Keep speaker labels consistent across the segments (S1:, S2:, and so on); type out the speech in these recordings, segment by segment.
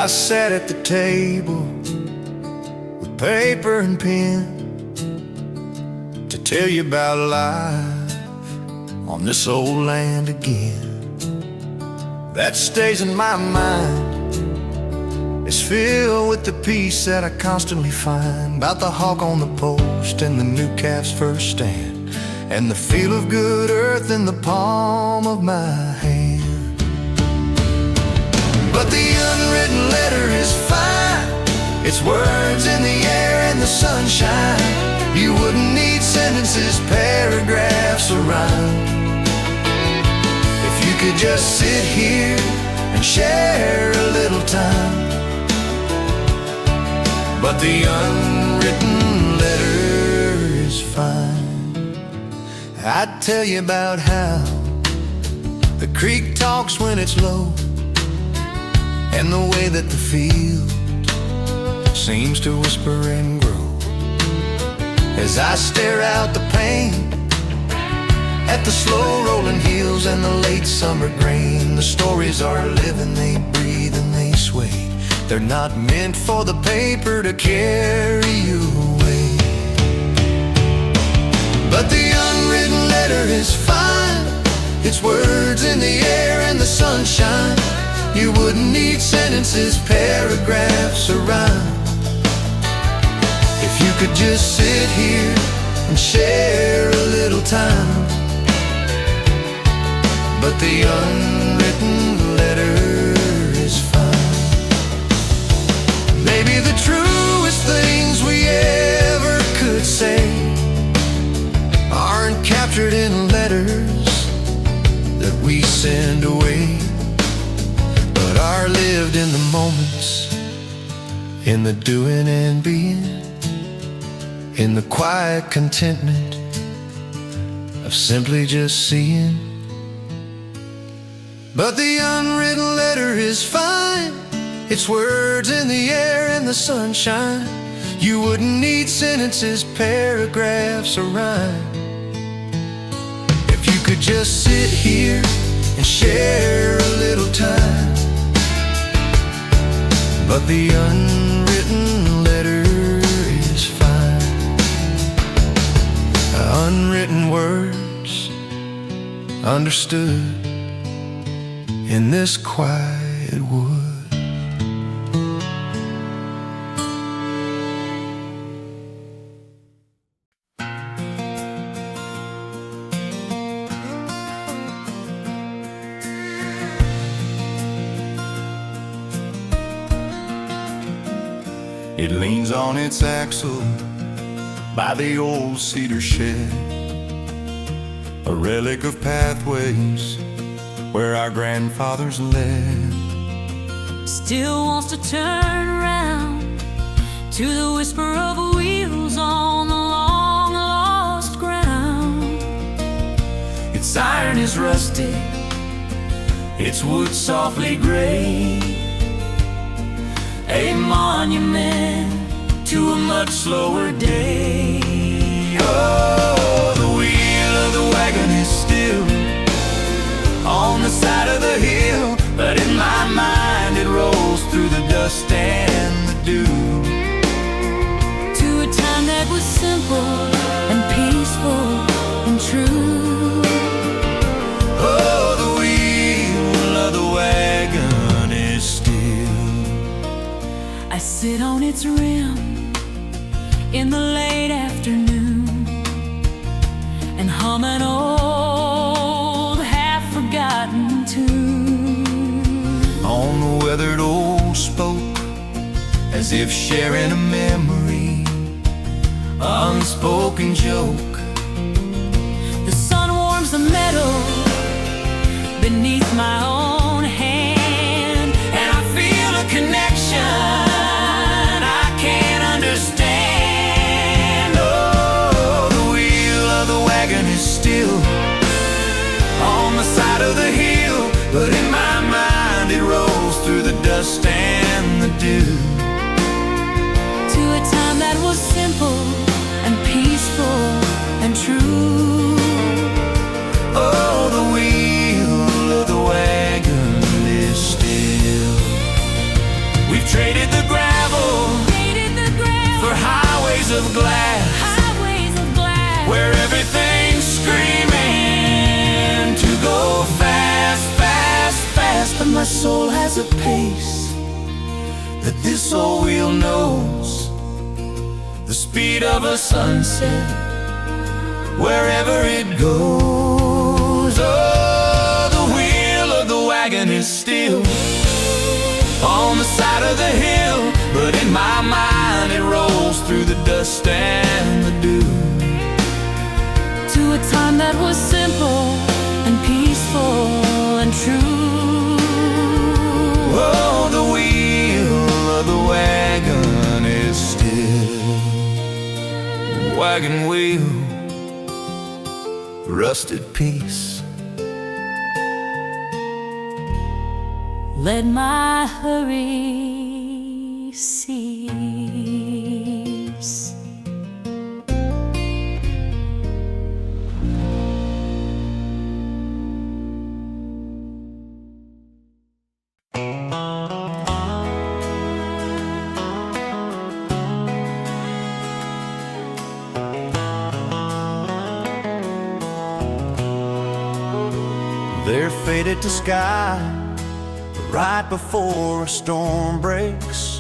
S1: I sat at the table with paper and pen to tell you about life on this old land again. That stays in my mind, it's filled with the peace that I constantly find about the hawk on the post and the new calf's first stand, and the feel of good earth in the palm of my hand. But the unwritten letter is fine, it's words in the air and the sunshine. You wouldn't need sentences, paragraphs, or rhyme if you could just sit here and share a little time. But the unwritten letter is fine. I'd tell you about how the creek talks when it's low, and the way that the field seems to whisper and grow. As I stare out the pane at the slow rolling hills and the late summer grain, the stories are living, they breathe and they sway. They're not meant for the paper to carry you away. But the unwritten letter is fine, it's words in the air and the sunshine. You wouldn't need sentences, paragraphs, or rhyme if you could just sit here and share a little time. But the unwritten letter is fine. Maybe the truest things we ever could say aren't captured in letters that we send away, but are lived in the moments, in the doing and being, in the quiet contentment of simply just seeing. But the unwritten letter is fine, it's words in the air and the sunshine. You wouldn't need sentences, paragraphs, or rhyme if you could just sit here and share a little time. But the unwritten letter is fine. Unwritten words understood in this quiet wood. It leans on its axle by the old cedar shed, a relic of pathways where our grandfathers led.
S2: Still wants to turn around to the whisper of wheels on the long lost ground.
S1: Its iron is rusty, its wood softly gray, a monument to a much slower day. Oh, the wheel of the wagon is still on the side of the hill, but in my mind it rolls through the dust and the dew,
S2: to a time that was simple and peaceful and true.
S1: Oh, the wheel of the wagon is still.
S2: I sit on its rim in the late afternoon and hum an old half-forgotten tune.
S1: On the weathered old spoke, as if sharing a memory, an unspoken joke.
S2: The sun warms the meadow beneath my own hand,
S1: And I feel a connection I can't understand. Oh, the wheel of the wagon is still on the side of the hill, but in my mind it rolls through the dust and the dew,
S2: to a time that was simple and peaceful and true.
S1: oh, the wheel of the wagon of glass,
S2: highways of glass,
S1: where everything's screaming to go fast, fast, fast. But my soul has a pace that this old wheel knows, the speed of a sunset wherever it goes. Oh, the wheel of the wagon is still on the side of the hill, but in my mind it rolls through the dust and the dew,
S2: to a time that was simple and peaceful and true.
S1: Oh, the wheel of the wagon is still. Wagon wheel, rusted piece.
S2: Let my hurry cease.
S1: They're faded to sky right before a storm breaks,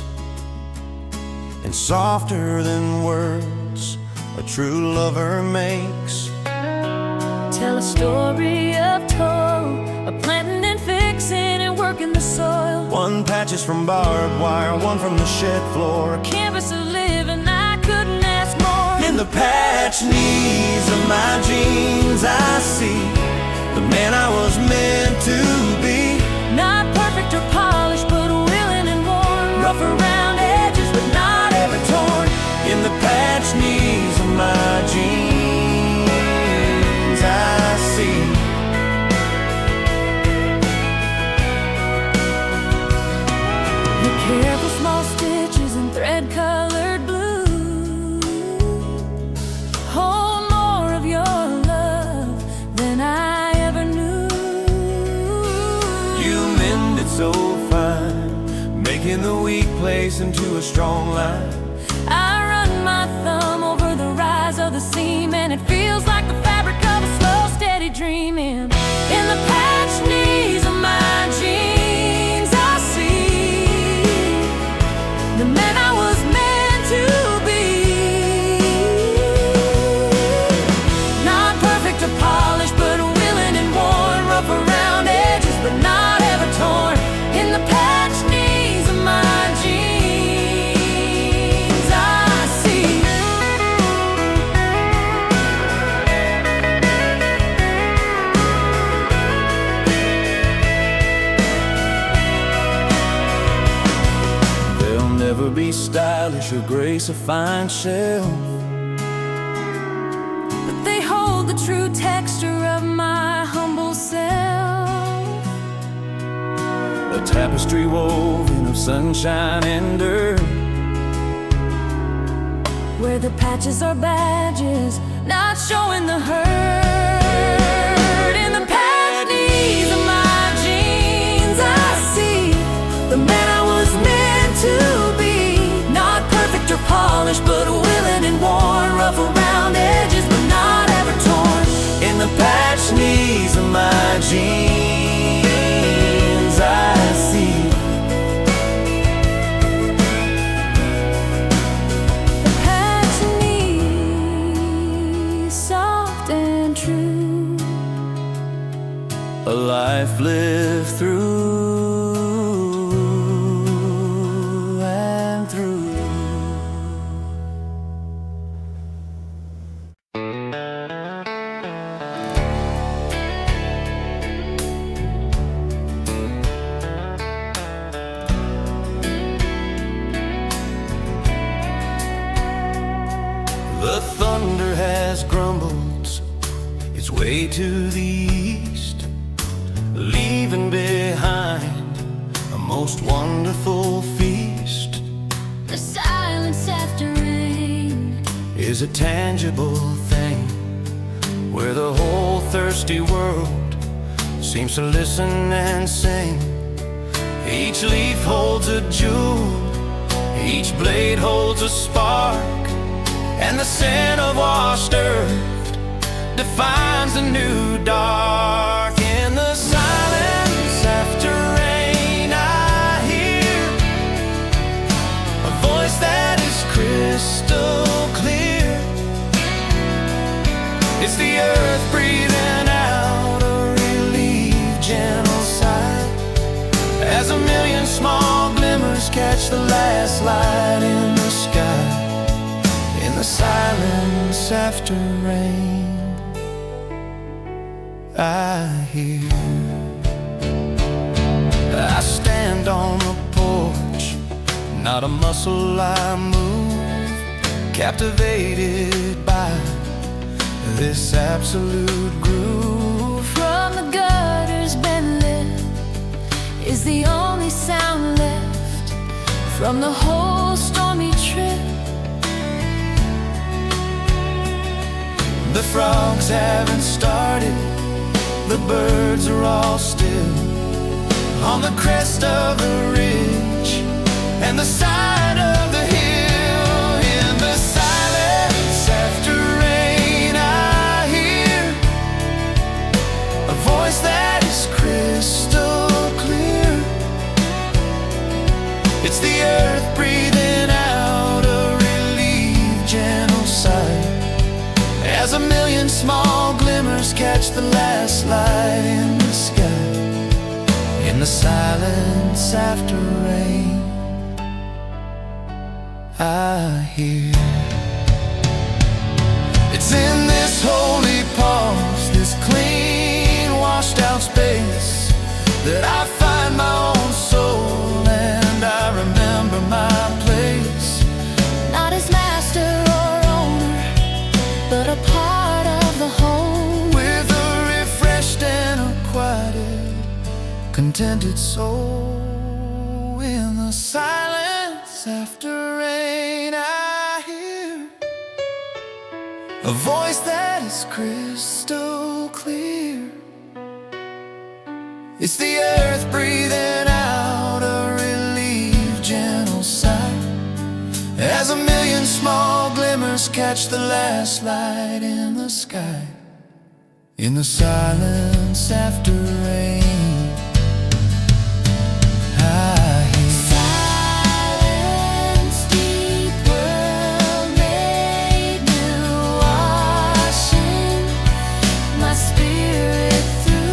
S1: and softer than words a true lover makes.
S2: Tell a story of toil, of planting and fixing and working the soil.
S1: One patch is from barbed wire, one from the shed floor,
S2: A canvas of living, I couldn't ask more.
S1: in the patch knees of my jeans I see the man I was meant to be.
S2: Not perfect or polished, but willing and worn. Rough around edges, but not ever torn.
S1: In the patch knees of my jeans I see
S2: The careful small stitches and thread-colored blue hold more of your love than I ever knew.
S1: you mend it so fine, making the weak place into a strong line.
S2: I run my thumb over the rise of the seam, and it feels like the fabric of a slow, steady dream. In the patched knees of my jeans I see the man I was meant to be. Not perfect or polished, but willing and worn. Rough around edges, but not ever torn. In the patched knees of my jeans I see.
S1: They'll never be stylish or grace a fine shelf,
S2: But they hold the true texture of my humble self.
S1: a tapestry woven of sunshine and dirt,
S2: Where the patches are badges, not showing the hurt. In the patched knees of my jeans I see the man I was meant to be. Not perfect or polished, but willing and worn. Rough around edges, but not ever torn.
S1: in the patch knees of my jeans I see
S2: The patched knees, soft and true.
S1: a life lived through and through. The thunder has grumbled its way to the east, leaving behind a most wonderful feast.
S2: The silence after rain
S1: Is a tangible thing, where the whole thirsty world seems to listen and sing. Each leaf holds a jewel, each blade holds a spark, and the scent of washed earth defines a new dark. In the silence after rain, I hear a voice that is crystal clear. It's the earth breathing out a relieved gentle sigh, as a million small glimmers catch the last light in the sky. In the silence after rain, I hear. I stand on the porch, not a muscle I move, captivated by this absolute groove.
S2: From the gutters been lit is the only sound left from the whole stormy trip.
S1: The frogs haven't started, the birds are all still on the crest of the ridge and the side of the hill. In the silence after rain, I hear a voice that is crystal clear. It's the earth breathing out a relieved gentle sigh, as a million small glimmers catch the last light in the sky. In the silence after rain, I hear. It's in this holy pause, this clean, washed out space, that I find my own soul and I remember my place.
S2: Not as master or owner, but a part of the whole.
S1: With a refreshed and a quieted, contented soul. In the silence after rain, I hear a voice that is crystal clear. It's the earth breathing out a relieved gentle sigh, as a million small glimmers catch the last light in the sky. In the silence after rain, I hear.
S2: Silence, deep world made new, washing my spirit through.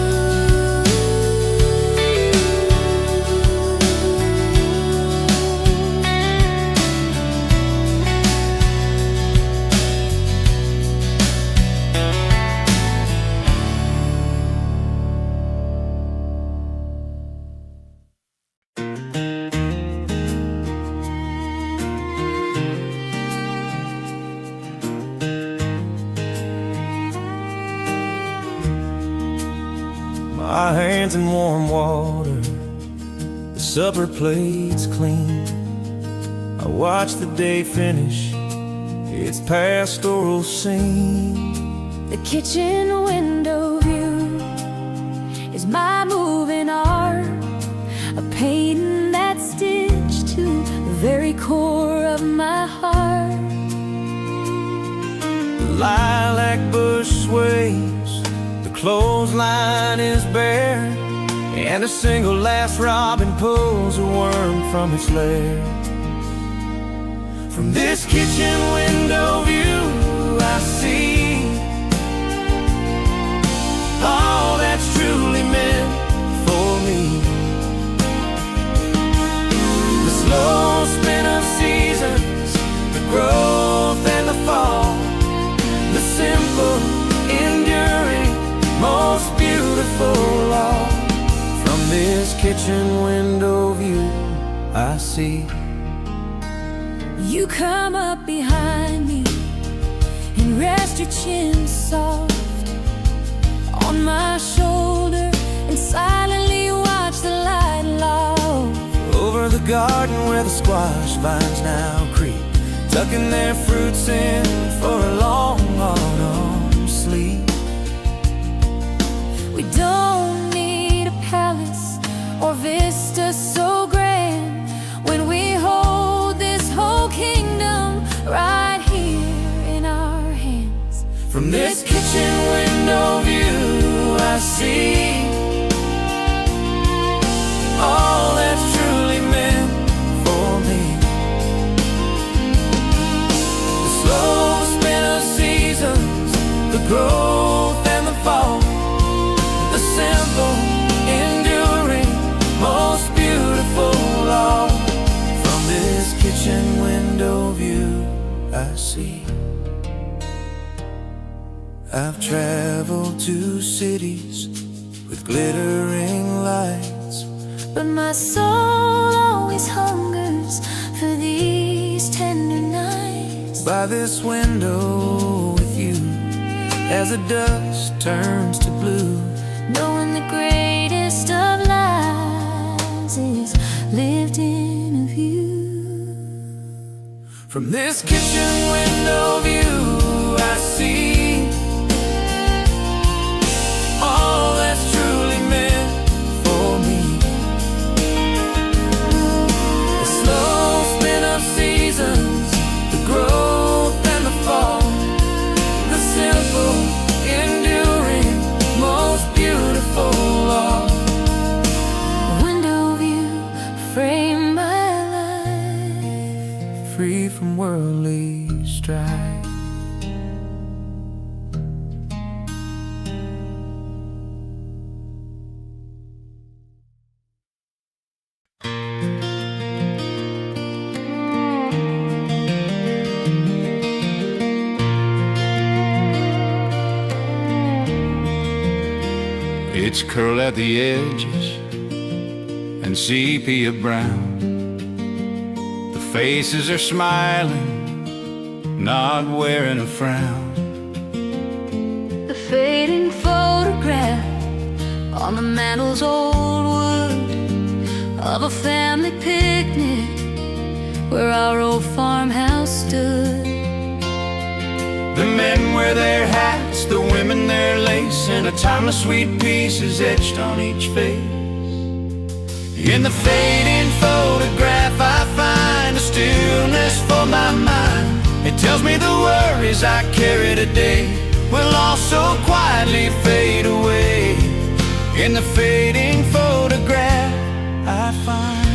S3: My hands in warm water, the supper plate's clean. I watch the day finish its pastoral scene.
S2: The kitchen window view is my moving art, a painting that's stitched to the very core of my heart.
S3: The lilac bush sways, the clothesline is bare, and a single last robin pulls a worm from its lair. From this kitchen window view, I see all that's truly meant for me. The slow spin of seasons, the growth and the fall, the simple, enduring, most beautiful law. From this kitchen window view, I see.
S2: You come up behind me and rest your chin soft on my shoulder and silently watch the light loft.
S3: Over the garden where the squash vines now creep, tucking their fruits in for a long autumn sleep.
S2: We don't need a palace or vista so grand when we hold this whole kingdom right here
S3: From this kitchen window view I see all that's truly meant for me. The slow spin of seasons, the growth and the fall, the simple, enduring, most beautiful all. From this kitchen window view I see. I've traveled to cities with glittering lights,
S2: but my soul always hungers for these tender nights.
S3: By this window with you, as the dust turns to blue,
S2: knowing the greatest of lies is lived in a view.
S3: From this kitchen window view I see all that's truly meant for me. The slow spin of seasons, the growth and the fall, the simple, enduring, most beautiful all.
S2: A window view frame my life,
S3: free from worldly strife.
S1: It's curled at the edges and sepia brown. The faces are smiling, not wearing a frown.
S2: the fading photograph on the mantel's old wood of a family picnic where our old farmhouse stood.
S1: The men wear their hats, the women their lace, and a timeless sweet piece is etched on each face. In the fading photograph I find a stillness for my mind. It tells me the worries I carry today will also quietly fade away. In the fading photograph I find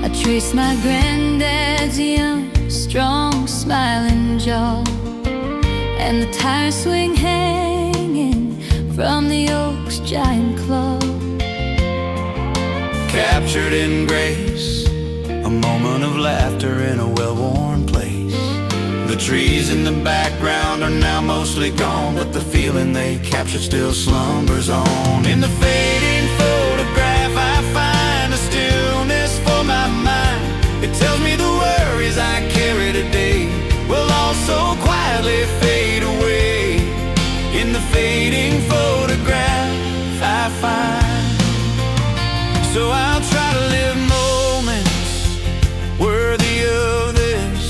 S2: I trace my granddad's young, strong, smiling jaw, and the tire swing hanging from the oak's giant claw.
S1: captured in grace, a moment of laughter in a well-worn place. The trees in the background are now mostly gone, but the feeling they captured still slumbers on. In the fading photograph I find a stillness for my mind. It tells me the worries I carry today will also quietly fade away. In the fading photograph I find. So I'll try to live moments worthy of this,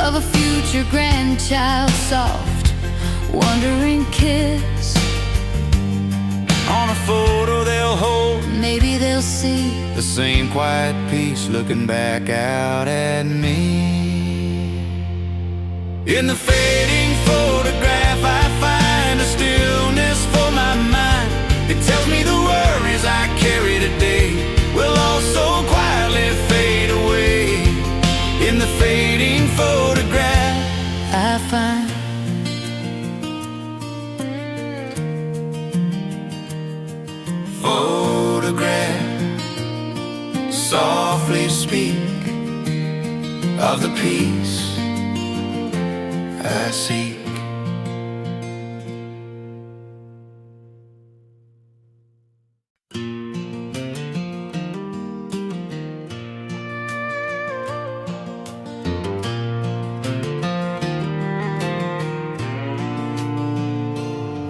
S2: of a future grandchild's soft, wondering kiss.
S1: on a photo they'll hold,
S2: Maybe they'll see
S1: the same quiet peace looking back out at me. In the fading photograph I find a stillness for my mind. It tells me the worries I carry today will also quietly fade away. In the fading photograph
S2: I find
S1: photograph softly speak of the peace I seek.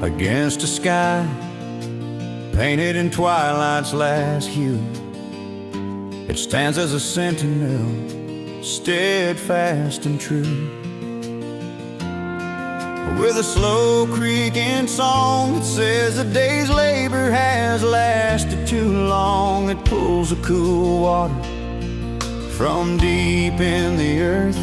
S1: Against a sky painted in twilight's last hue, it stands as a sentinel, steadfast and true. With a slow creaking song that says a day's labor has lasted too long, it pulls the cool water from deep in the earth,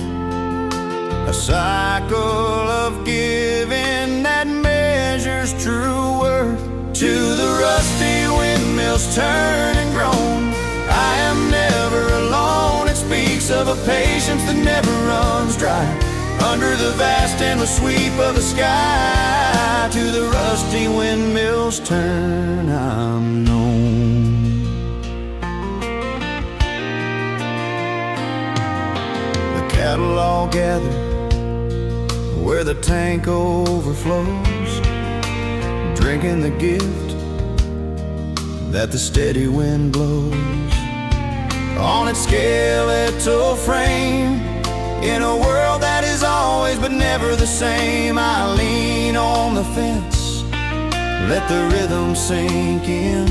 S1: a cycle of giving that measures true worth. To the rusty windmills turn and groan, I am never alone. It speaks of a patience that never runs dry. Under the vast endless sweep of the sky, to the rusty windmills turn, I'm known. The cattle all gather where the tank overflows, drinking the gift that the steady wind blows. On its skeletal frame, in a world that is always but never the same, I lean on the fence, let the rhythm sink in,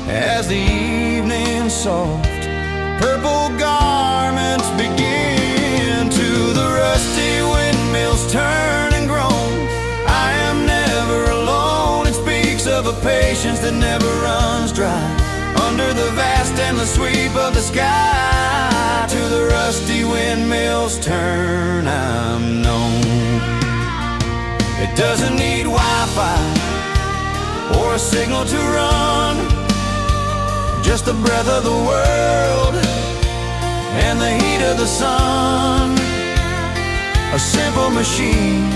S1: as the evening's soft purple garments begin. To the rusty windmills turn and groan, I am never alone. It speaks of a patience that never runs dry. Under the vast endless sweep of the sky, to the rusty windmills turn, I'm known. It doesn't need Wi-Fi or a signal to run, just the breath of the world and the heat of the sun. A simple machine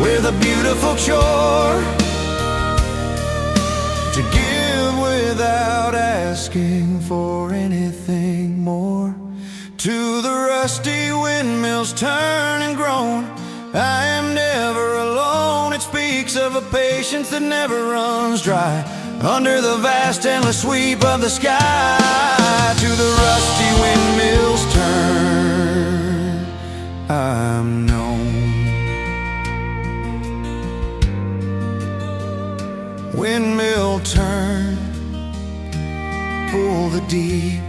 S1: with a beautiful chore to give without asking for anything more. To the rusty windmills turn and groan, I am never alone. It speaks of a patience that never runs dry. Under the vast endless sweep of the sky, to the rusty windmills turn, I'm known. Windmill turn, pull the deep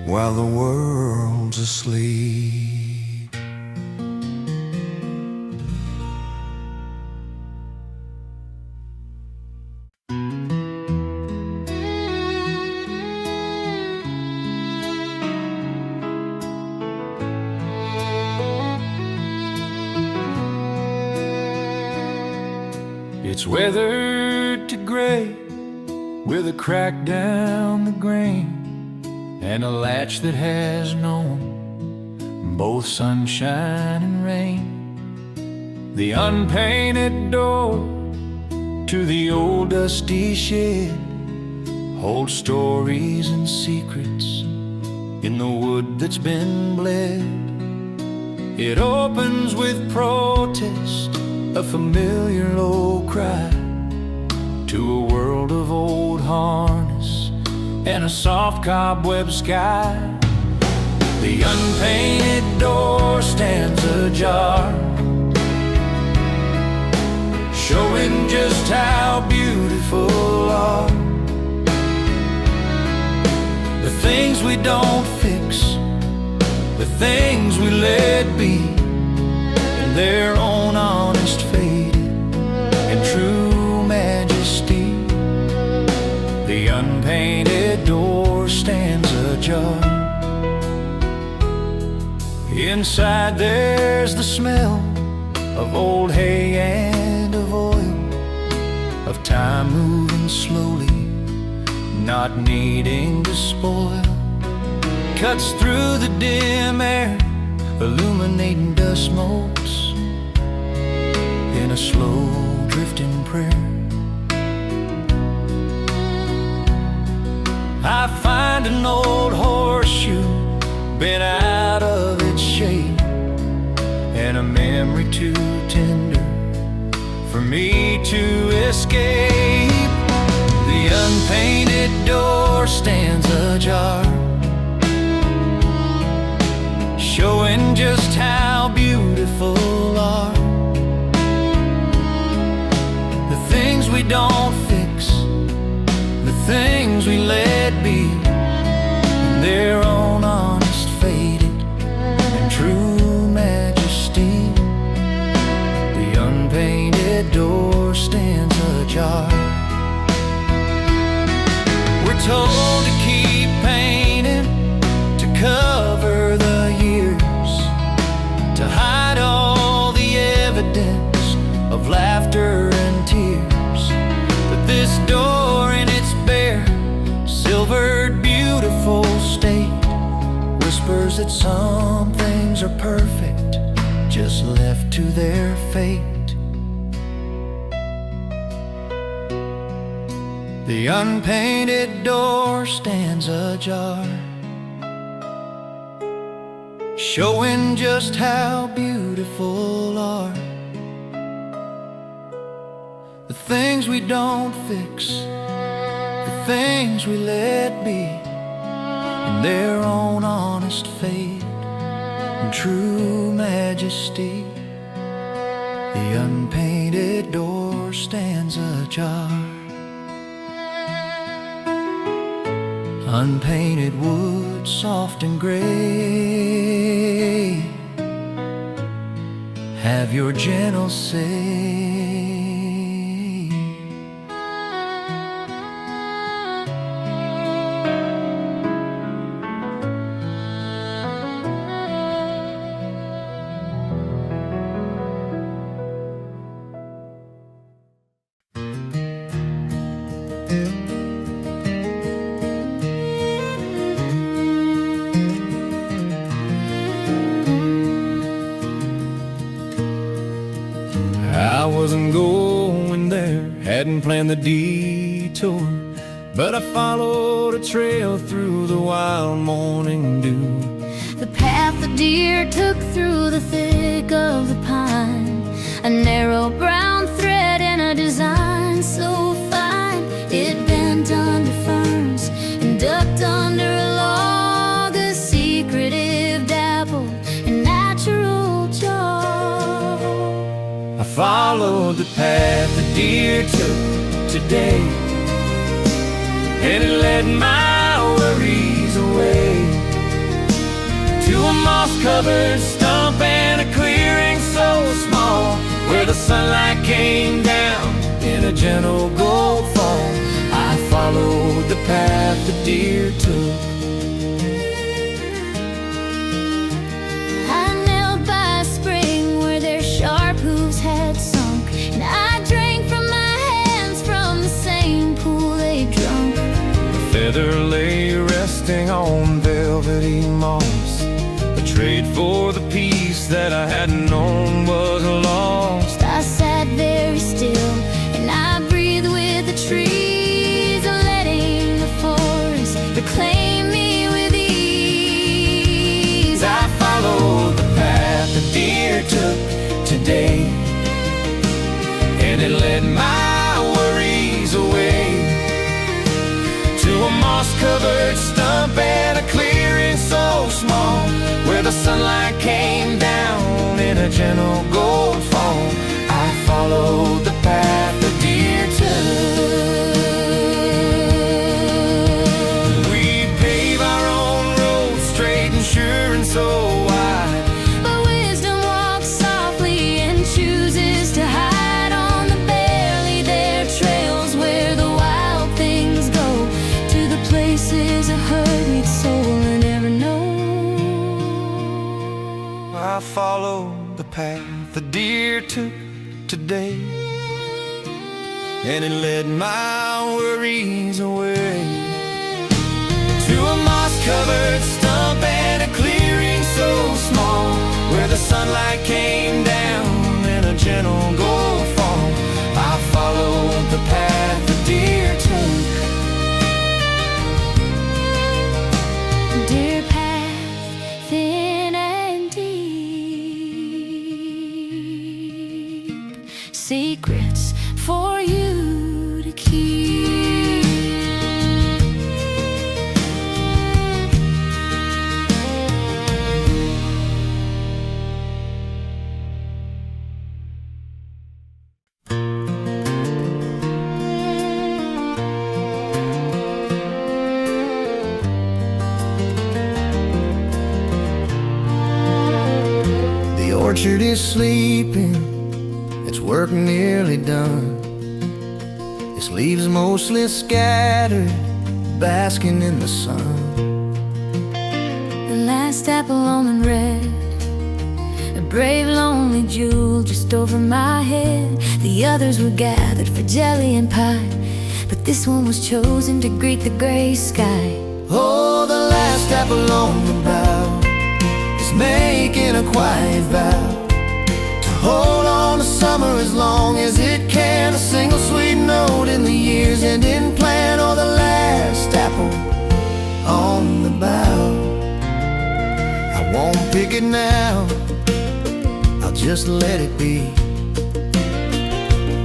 S1: while the world's asleep.
S3: It's weathered to gray with a crack down the grain and a latch that has known both sunshine and rain. The unpainted door to the old dusty shed holds stories and secrets in the wood that's been bled. It opens with protest, a familiar low cry, to a world of old harness and a soft cobweb sky. The unpainted door stands ajar, showing just how beautiful are the things we don't fix, the things we let be, in their own honest faded and true majesty. The unpainted door stands ajar. Inside there's the smell of old hay and of oil, of time moving slowly, not needing to spoil. Cuts through the dim air, illuminating dust motes in a slow drifting prayer. I find an old horseshoe bent out of its shape, and a memory too tender for me to escape. The unpainted door stands ajar, showing just how beautiful are the things we don't fix, the things we let be, in their own honest faded and true majesty. The unpainted door stands ajar. We're told to keep pain
S1: knows that some things are perfect, just left to their fate. The unpainted door stands ajar, showing just how beautiful are the things we don't fix, the things we let be, in their own honest fate and true majesty. The unpainted door stands ajar. Unpainted wood, soft and gray, have your gentle say.
S3: I wasn't going there, hadn't planned the detour, but I followed a trail through the wild morning dew.
S2: The path the deer took through the thick of the pine, a narrow brown thread in a design so fine, it bent under ferns and ducked under a log, a secretive dapple in natural jaw.
S3: I followed the path the deer took today, and it led my worries away to a moss-covered stump and a clearing so small, where the sunlight came down in a gentle gold fall. I followed the path the deer took.
S2: I knelt by a spring where their sharp hooves had sunk, and I drank from my hands from the same pool they drunk.
S3: The feather lay resting on velvety moss, a trade for the peace that I hadn't known was lost.
S2: I sat very still and I breathed with the trees, letting the forest reclaim me with ease.
S3: I followed the path the deer took today, and it led my worries away to a moss-covered stump and a clearing so small, where the sunlight came down in a gentle gold fall. I followed the path the deer took. We pave our own road, straight and sure and so wide,
S2: But wisdom walks softly and chooses to hide on the barely there trails where the wild things go, to the places a hurried soul had never known.
S3: I followed the path the deer took today, and it led my worries away to a moss-covered stump and a clearing so small, where the sunlight came down in a gentle gold fall. I followed the path the deer took.
S2: Dear path, thin and deep, secrets for you to keep.
S1: The orchard is sleeping, its work nearly done. Its leaves mostly scattered, basking in the sun.
S2: The last apple almond red, a brave lonely jewel just over my head. The others were gathered for jelly and pie, but this one was chosen to greet the gray sky.
S1: Oh, the last apple on the bough, making a quiet vow to hold on to summer as long as it can. A single sweet note in the years ending plan, or the last apple on the bough. I won't pick it now, I'll just let it be.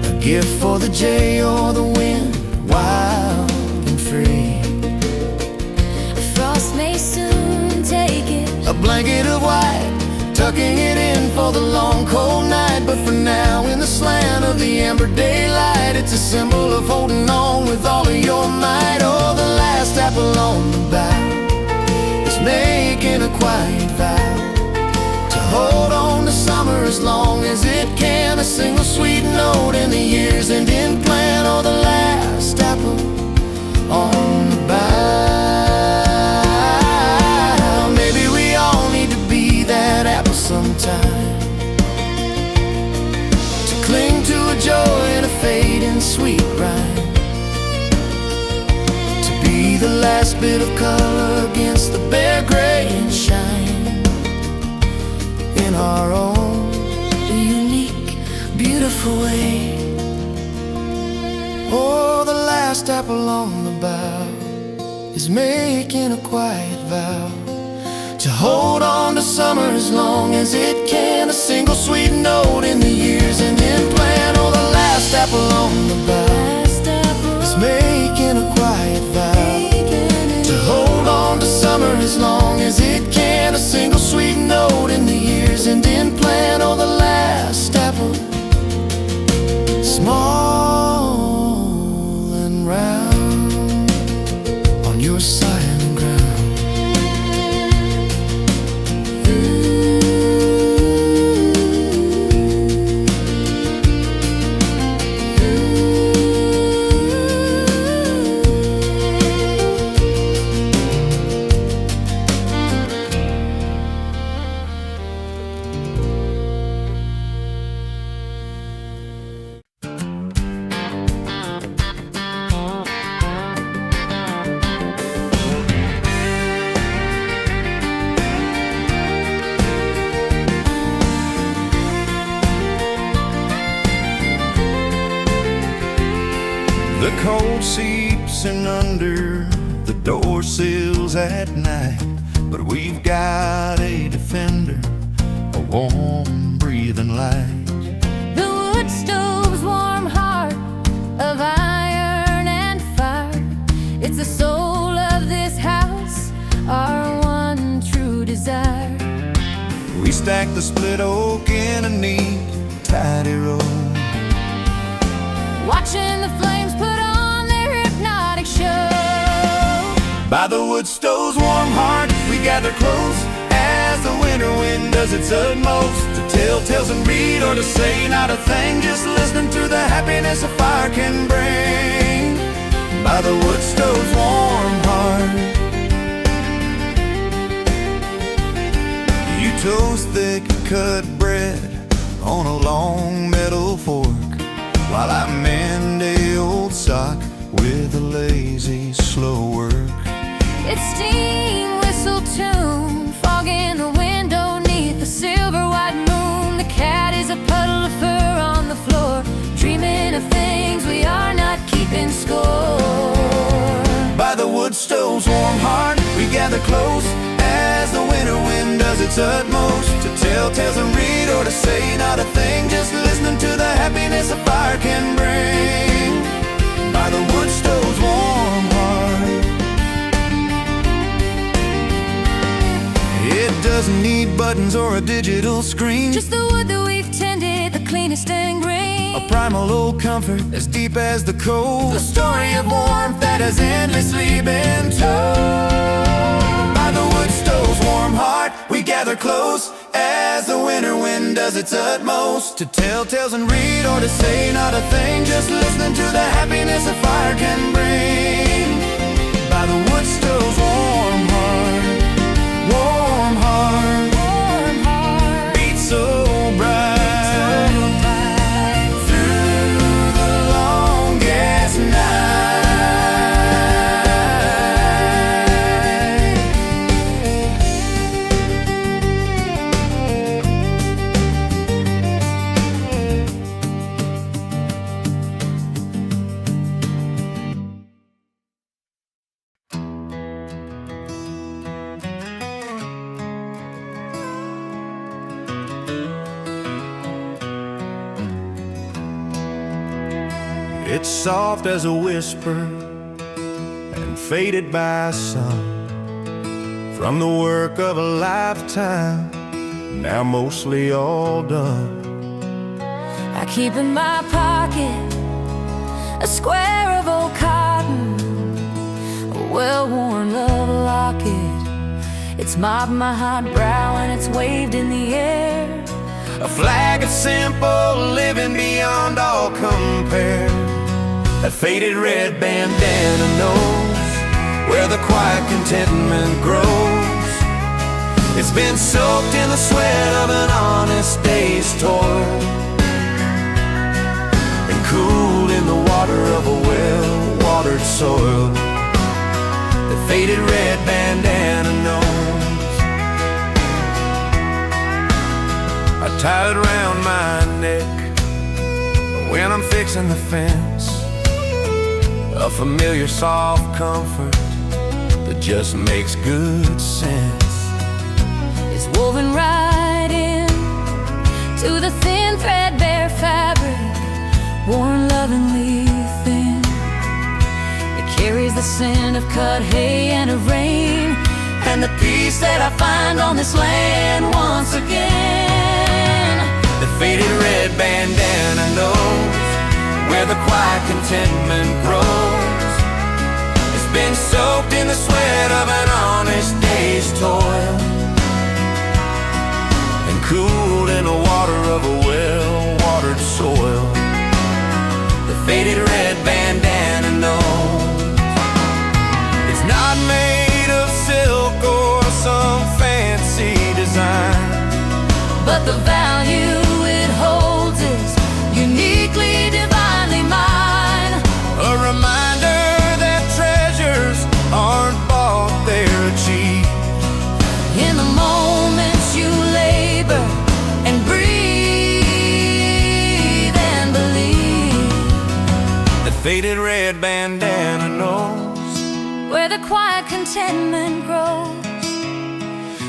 S1: A gift for the jay or the wind, wild and free.
S2: A frost may soon take it,
S1: A blanket of white, tucking it in for the long cold night. But for now, in the slant of the amber daylight, it's a symbol of holding on with all of your might. Oh, the last apple on the bough is making a quiet vow to hold on to summer as long as it can. A single sweet note in the years ending plan, or the last apple on the bough. Maybe we all need to be that apple sometime, to cling to a joy and a fading sweet rhyme, to be the last bit of color against the bare gray and shine in our own unique, beautiful way. Oh, the last apple on the bough is making a quiet vow to hold on to summer as long as it can. A single sweet note in the years and in plan. Oh, the last apple on the bough is making a quiet vow to hold on to summer as long as it can. A single sweet note in the years and in plan. Oh, the last apple, small and round, on your silent ground. The cold seeps in under the door sills at night, but we've got a defender, a warm breathing light.
S2: the wood stove's warm heart of iron and fire. It's the soul of this house, our one true desire.
S1: We stack the split oak in a neat, tidy row,
S2: Watching the flames put on their hypnotic show.
S1: by the wood stove's warm heart we gather close, as the winter wind does its utmost to tell tales and read, or to say not a thing, just listening to the happiness a fire can bring. By the wood stove's warm heart, you toast thick cut bread on a long metal fork, while I mend a old sock with a lazy slow work.
S2: It's steam whistle tune, fog in the window neath the silver white moon. The cat is a puddle of fur on the floor, dreaming of things we are not keeping score.
S1: By the wood stove's warm heart we gather close, as the winter wind does its utmost to tell tales and read, or to say not a thing, just listening to the happiness a fire can bring. By the wood stove's warm heart, it doesn't need buttons or a digital screen,
S2: Just the wood that we've tended, the cleanest and green.
S1: a primal old comfort as deep as the cold, the story of warmth that has endlessly been told. By the wood stove's warm heart we gather close, as the winter wind does its utmost to tell tales and read, or to say not a thing, just listening to the happiness a fire can bring. By the wood stove's warm heart, warm heart,
S2: Warm heart,
S1: beats so bright through the longest night. It's soft as a whisper and faded by some, from the work of a lifetime, now mostly all done.
S2: I keep in my pocket a square of old cotton, a well-worn love locket. It's mopped my hot brow and it's waved in the air.
S1: A flag of simple living beyond all compare. That faded red bandana knows where the quiet contentment grows. It's been soaked in the sweat of an honest day's toil, and cooled in the water of a well-watered soil. The faded red bandana knows. I tie it around my neck when I'm fixing the fence, a familiar soft comfort that just makes good sense.
S2: It's woven right in to the thin threadbare fabric, worn lovingly thin. It carries the scent of cut hay and of rain, and the peace that I find on this land once again.
S1: The faded red bandana knows where the quiet contentment grows. It's been soaked in the sweat of an honest day's toil, and cooled in the water of a well-watered soil. The faded red bandana knows. It's not made of silk or some fancy design,
S2: but the value it holds is uniquely divinely mine.
S1: a reminder that treasures aren't bought, they're achieved
S2: In the moments you labor and breathe and believe.
S1: The faded red bandana knows
S2: Where the quiet contentment grows.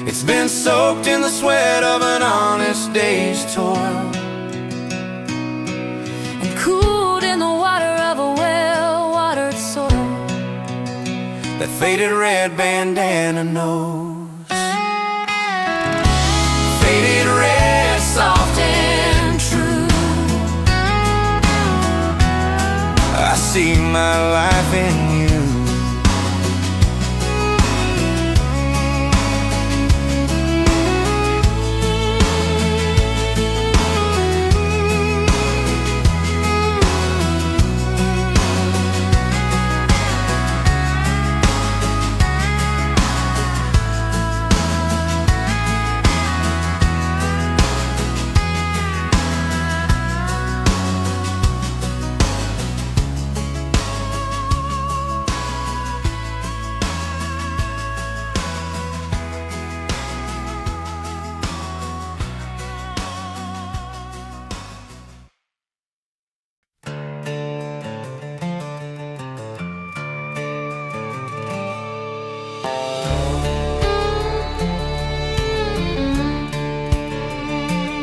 S1: it's been soaked in the sweat of an honest day's toil,
S2: And cooled in the water of a well-watered soil.
S1: that faded red bandana knows. Faded red,
S2: Soft and true.
S1: I see my life in you.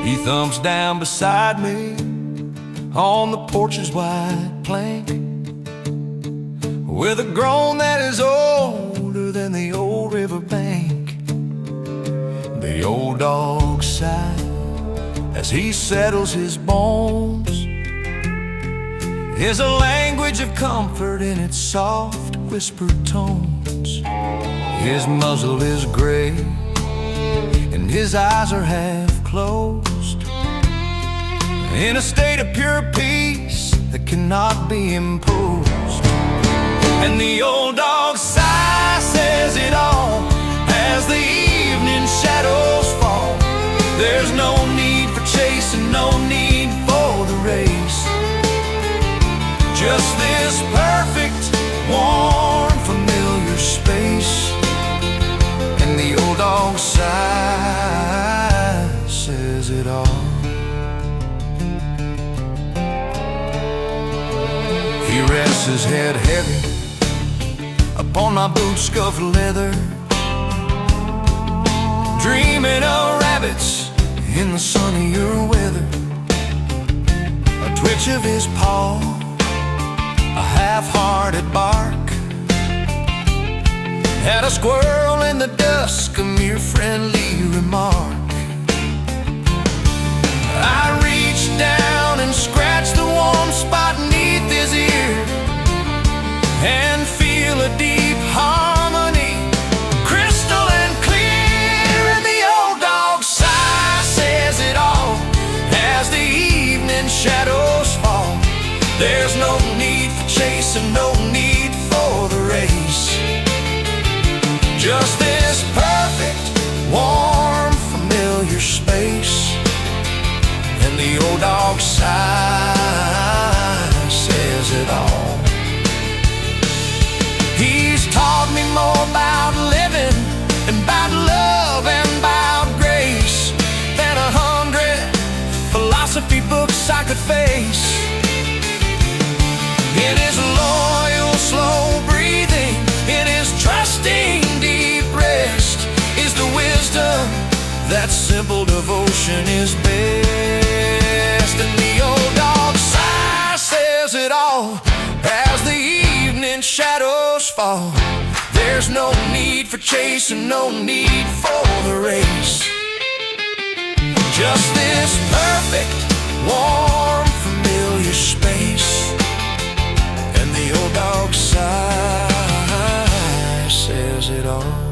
S1: He thumps down beside me on the porch's wide plank, with a groan that is older than the old riverbank. The old dog sighs as he settles his bones, is a language of comfort in its soft whispered tones. His muzzle is gray and his eyes are half closed, in a state of pure peace that cannot be imposed. And the old dog sigh says it all as the evening shadows fall. There's no need for chase and no need for the race, just this perfect, warm, familiar space. And the old dog sigh says it all. He rests his head heavy upon my boot scuffed leather, dreaming of rabbits in the sunny touch of his paw, a half-hearted bark at a squirrel in the dusk, a mere friendly remark. I reach down and scratch the warm spot beneath his ear and feel a deep harmony, crystal and clear. And the old dog sigh says it all as the evening shadows fall. There's no need for chasing, no need for the race. Just this perfect, warm, familiar space. And the old dog sigh says it all. He's taught me more about living and about love and about grace than 100 philosophy books I could face. In his loyal, slow breathing, in his trusting deep rest, is the wisdom that simple devotion is best. And the old dog sigh says it all as the evening shadows fall. There's no need for chasing, no need for the race. Just this perfect, warm, familiar space. And the old dog sigh says it all.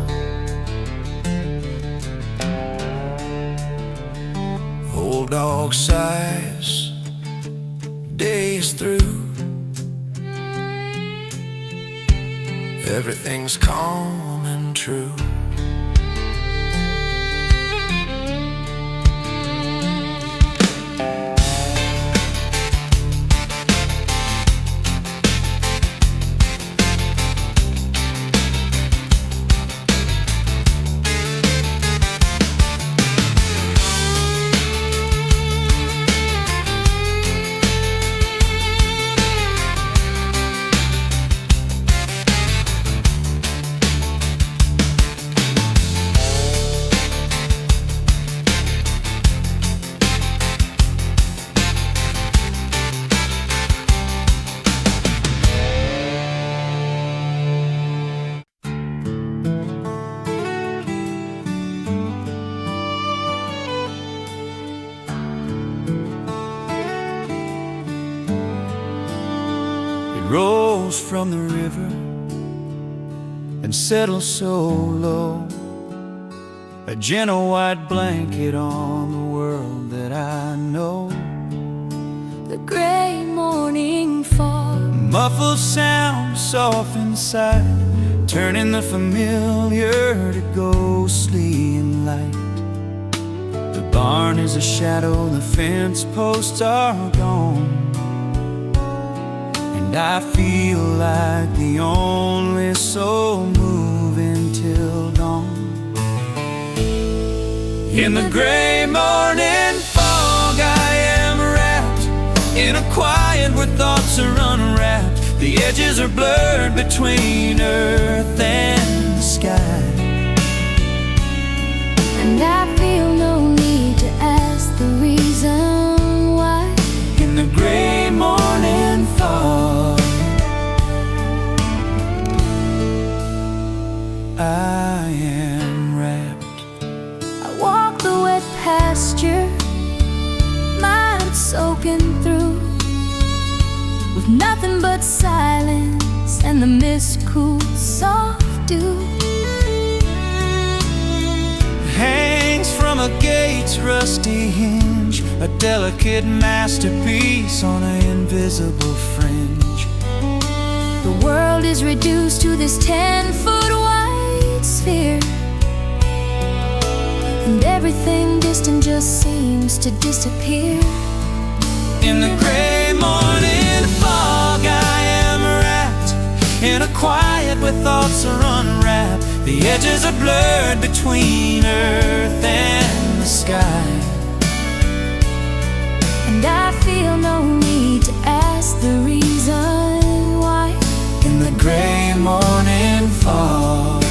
S1: Old dog sighs days through. Everything's calm and true. Rolls from the river and settles so low, a gentle white blanket on the world that I know.
S2: The gray morning fall,
S1: Muffled sound soft inside, turning the familiar to ghostly and light. The barn is a shadow, the fence posts are gone, and I feel like the only soul moving till dawn. In the gray morning fog I am wrapped in a quiet where thoughts are unwrapped. The edges are blurred between earth and sky,
S2: and I feel no need to ask the reason why.
S1: In the gray morning fog I am wrapped.
S2: I walk the wet pasture, mind soaking through, with nothing but silence and the mist cool soft dew.
S1: Hangs from a gate's rusty hinge, a delicate masterpiece on an invisible fringe.
S2: The world is reduced to this 10-foot wide sphere, and everything distant just seems to disappear.
S1: In the gray morning fog I am wrapped in a quiet where thoughts are unwrapped. The edges are blurred between earth and the sky,
S2: And I feel no need to ask the reason why.
S1: in the gray morning fog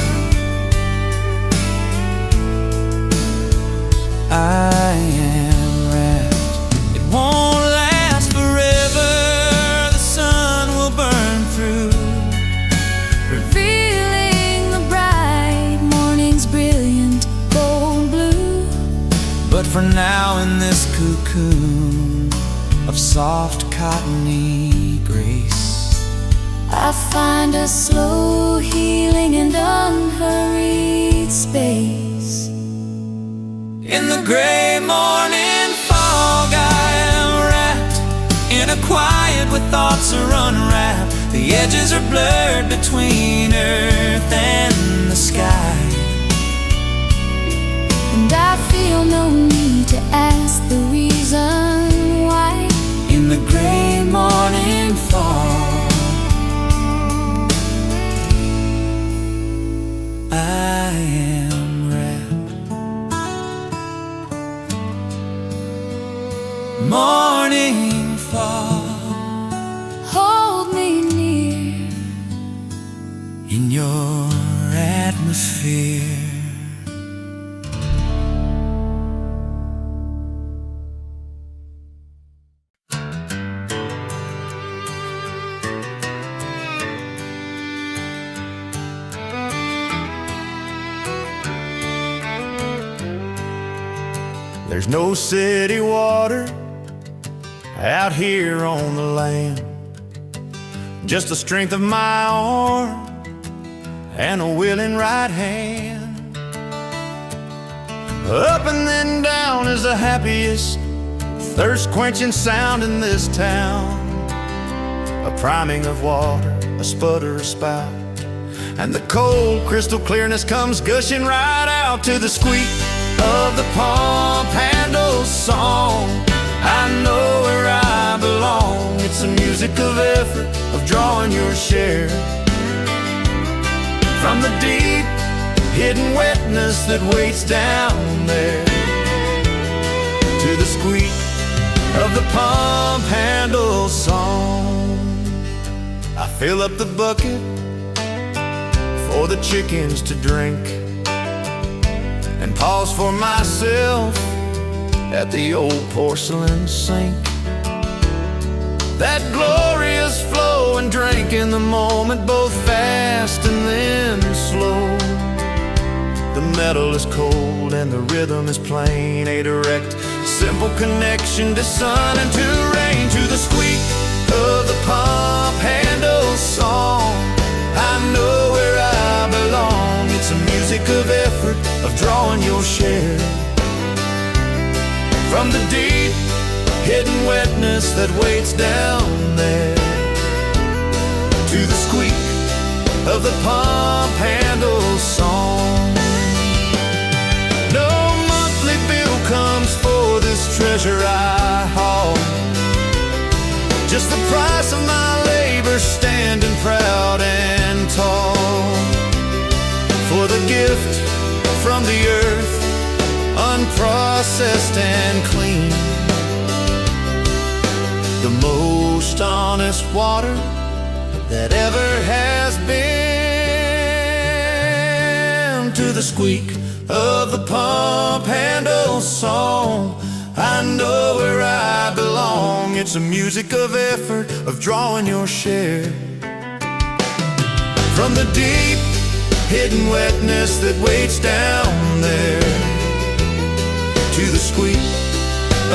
S1: I am wrapped. It won't last forever,
S3: But for now, in this cocoon of soft cottony grace,
S2: I find a slow healing and unhurried space.
S3: in the gray morning fog, I am wrapped in a quiet where thoughts are unwrapped. The edges are blurred between earth and the sky,
S2: And I feel no need to ask the reason why.
S3: in the gray morning fog, I am wrapped. Morning fog,
S2: Hold me near.
S3: in your atmosphere.
S1: There's no city water out here on the land, just the strength of my arm and a willing right hand. Up and then down is the happiest, thirst-quenching sound in this town. A priming of water, a sputter, a spout, and the cold crystal clearness comes gushing right out to the squeak of the pump handle's song. I know where I belong. It's the music of effort, of drawing your share from the deep, hidden wetness that waits down there, to the squeak of the pump handle song. I fill up the bucket for the chickens to drink, and pause for myself at the old porcelain sink. That glorious flow and drink in the moment, both fast and then slow. The metal is cold and the rhythm is plain, a direct, simple connection to sun and to rain, to the squeak of the pump handle song. I know where I belong. It's a music of effort, of drawing your share from the deep, hidden wetness that waits down there, to the squeak of the pump handle song. No monthly bill comes for this treasure I haul, just the price of my labor standing proud and tall, for the gift from the earth, unprocessed and clean, the most honest water that ever has been, to the squeak of the pump handle song. I know where I belong. It's a music of effort, of drawing your share from the deep, hidden wetness that waits down there, to the squeak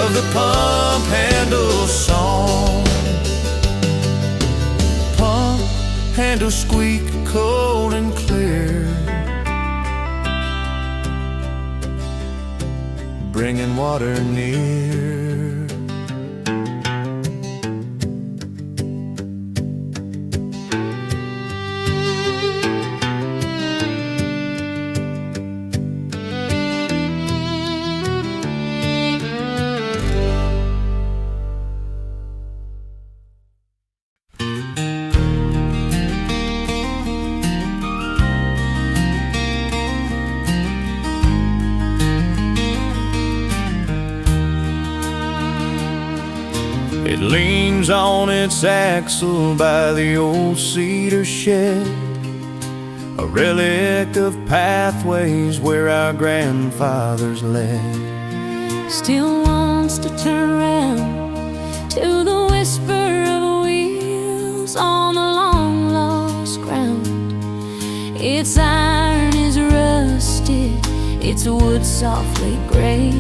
S1: of the pump handle song. Pump handle squeak, cold and clear, bringing water near. It leans on its axle by the old cedar shed, a relic of pathways where our grandfathers led.
S2: Still wants to turn around to the whisper of wheels on the long lost ground. Its iron is rusted, its wood softly gray,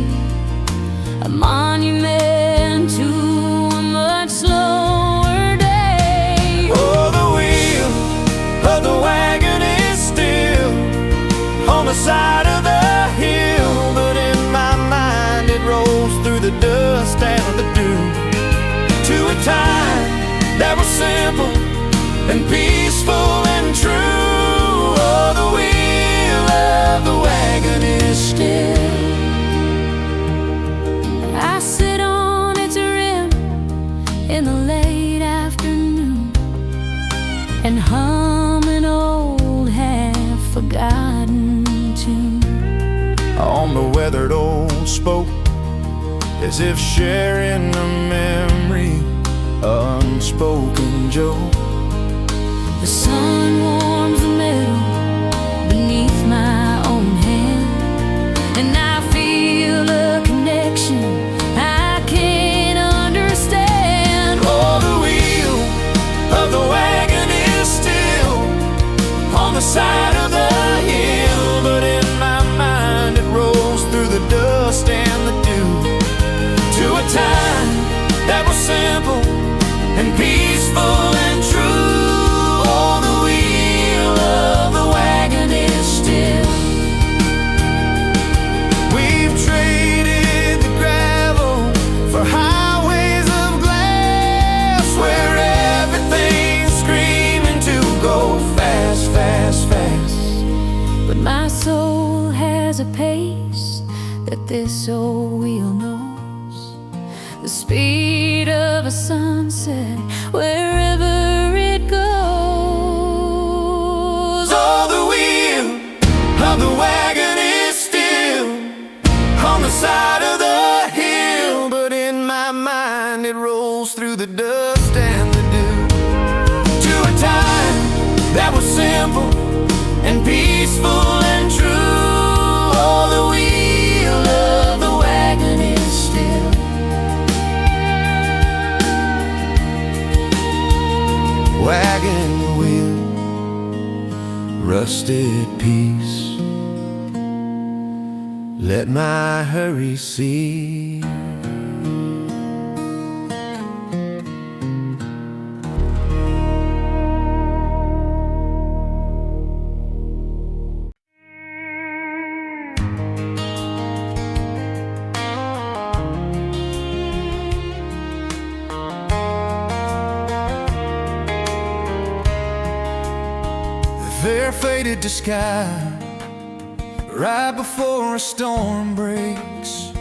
S3: and peaceful and true. Oh, the wheel of the wagon is still.
S2: I sit on its rim in the late afternoon and hum an old half-forgotten tune.
S1: On the weathered old spoke, as if sharing a memory, unspoken joke.
S2: The sun warms the metal beneath my own hand, and I feel a connection I can't understand.
S3: Oh, the wheel of the wagon is still on the side of the hill, but in my mind it rolls through the dust and the dew to a time that was simple and peaceful and true. Oh, the wheel of the wagon is still.
S1: We've traded the gravel for highways of glass,
S3: Where everything's screaming to go fast, fast, fast.
S2: but my soul has a pace that this old wheel knows. The speed of a sunset wherever it goes.
S3: Oh, the wheel of the wagon is still on the side of the hill,
S1: but in my mind it rolls through the dust and the dew
S3: to a time that was simple and peaceful and true. Oh, the wheel of the wagon is still.
S1: wagon wheel, rusted piece. Let my hurry see. They're faded to sky right before a storm breaks,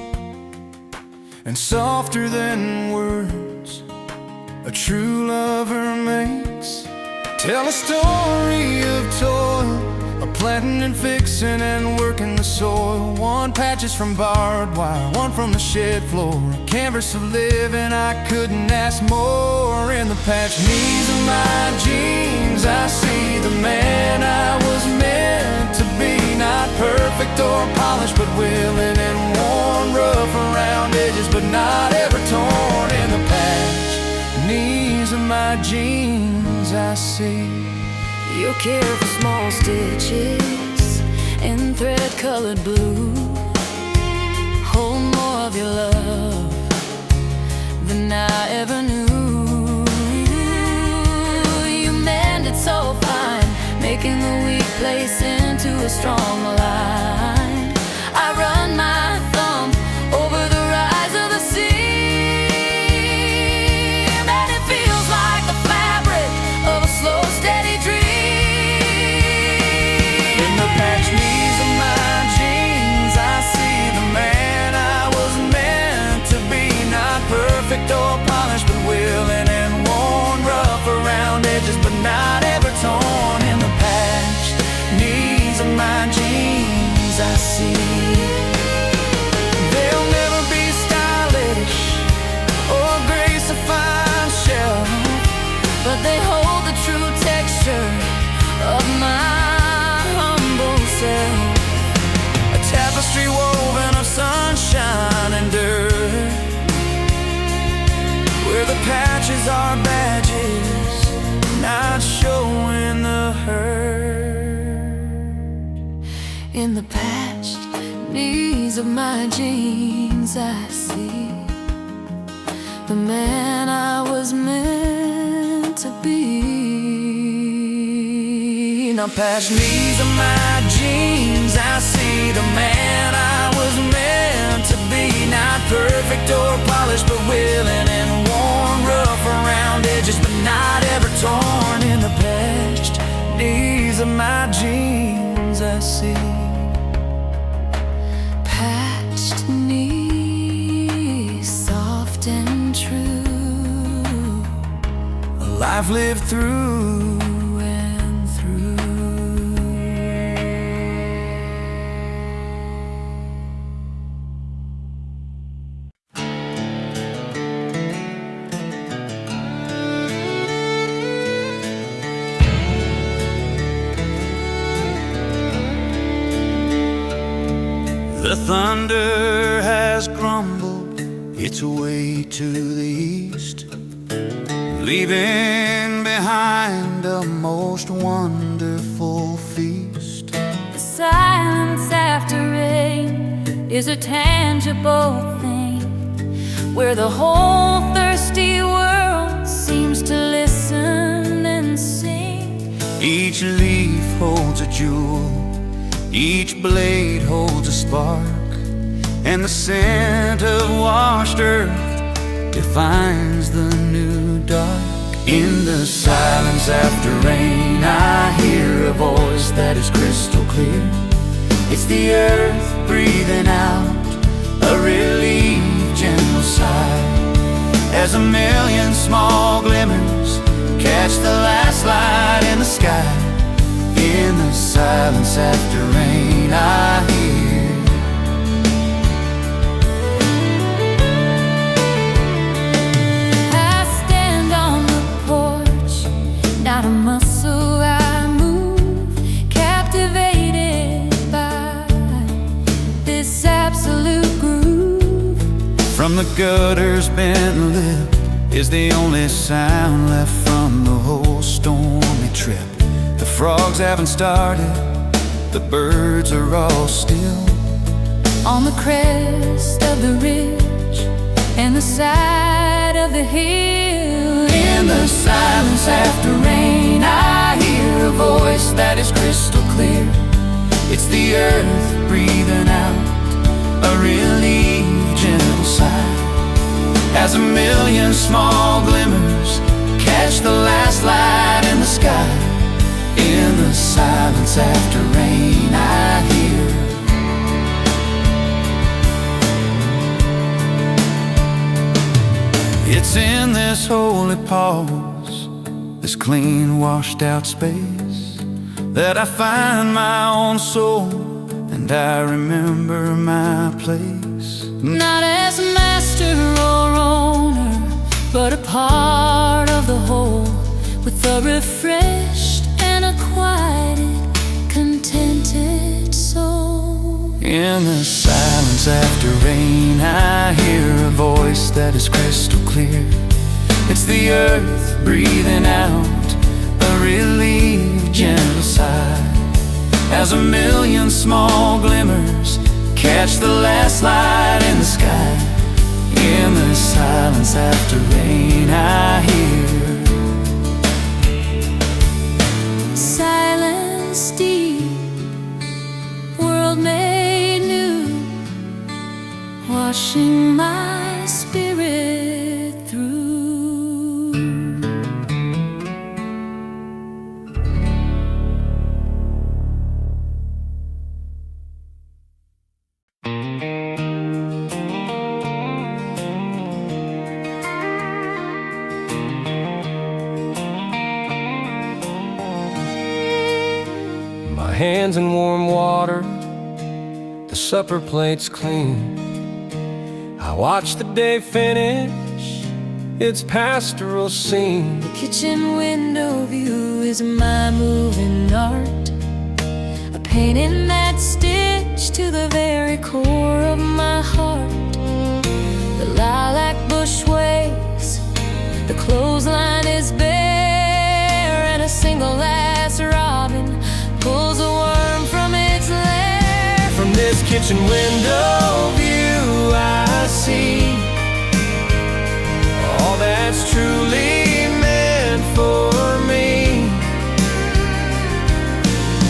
S1: and softer than words a true lover makes. Tell a story of toil, of planting and fixing and working the soil. One patches from barbed wire, one from the shed floor, a canvas of living. I couldn't ask more. In the patched knees of my jeans I see the man I was meant to be. Not perfect or polished, but willing and worn, rough around edges, but not ever torn. In the patched knees of my jeans I see
S2: You'll care for small stitches in thread-colored blue. Hold more of your love than I ever knew. You mend it so fine, making the weak place into a strong line. I run my thumb over the rise of the seam, and it feels like the fabric of a slow, steady dream.
S3: In the patched knees of my jeans I see the man I was meant to be. Not perfect or polished, but willing and worn, rough around edges, but not ever torn. In the patched knees of my jeans I see they'll never be stylish or grace a fine shelf,
S2: but they hold the true texture of my humble self.
S3: a tapestry woven of sunshine and dirt, where the patches are badges, not showing the hurt.
S2: In the patched knees of my jeans I see the man I was meant to be.
S3: In the patched knees of my jeans I see the man I was meant to be. Not perfect or polished, but willing and worn, rough around edges, but not ever torn. In the
S1: I've lived through and through. The thunder has grumbled its way to the east, leaving behind a most wonderful feast.
S2: The silence after rain is a tangible thing, where the whole thirsty world seems to listen and sing.
S1: Each leaf holds a jewel, each blade holds a spark, and the scent of washed earth defines the new dark. In the silence after rain, I hear a voice that is crystal clear. It's the earth breathing out a relieved gentle sigh, as a million small glimmers catch the last light in the sky. In the silence after rain, I hear
S2: I stand on the porch, not a muscle I move, captivated by this absolute groove.
S1: from the gutter's bent lip is the only sound left from the whole stormy trip. The frogs haven't started, the birds are all still.
S2: On the crest of the ridge and the side of the hill,
S1: In the silence after rain, I hear a voice that is crystal clear. It's the earth breathing out a relieved gentle sigh, as a million small glimmers catch the last light in the sky. In the silence after rain, I hear it's in this holy pause, this clean washed out space, that I find my own soul and I remember my place.
S2: not as master or owner, but a part of the whole, with a refreshed and a quieted, contented soul.
S1: In the silence after rain, I hear a voice that is crystal clear. It's the earth breathing out a relieved gentle sigh, as a million small glimmers catch the last light in the sky. In the silence after rain, I hear
S2: Silence deep, world made new, washing my spirit through.
S3: My hands in warm water, the supper plate's clean. I watch the day finish its pastoral scene.
S2: The kitchen window view is my moving art, a painting that stitched to the very core of my heart. The lilac bush waves, the clothesline is bare, and a single last robin pulls a worm from its lair.
S3: From this kitchen window view, I see all that's truly meant for me.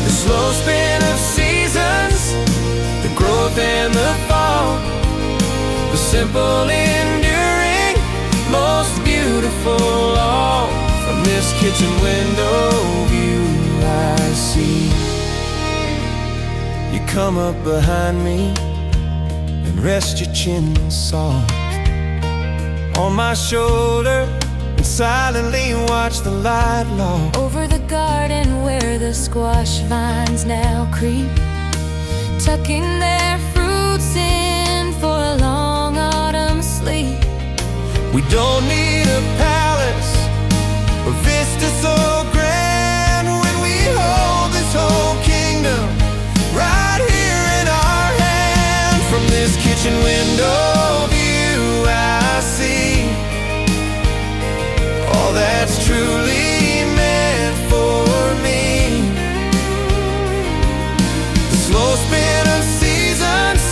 S3: The slow spin of seasons, the growth and the fall, the simple enduring, most beautiful all. From this kitchen window view, I see. You come up behind me and rest your chin soft on my shoulder and silently watch the light loft
S2: over the garden where the squash vines now creep, tucking their fruits in for a long autumn sleep.
S3: We don't need a palace or vista so grand when we hold this whole kingdom right here in our hand. From this kitchen window view I see all that's truly meant for me. The slow spin of seasons,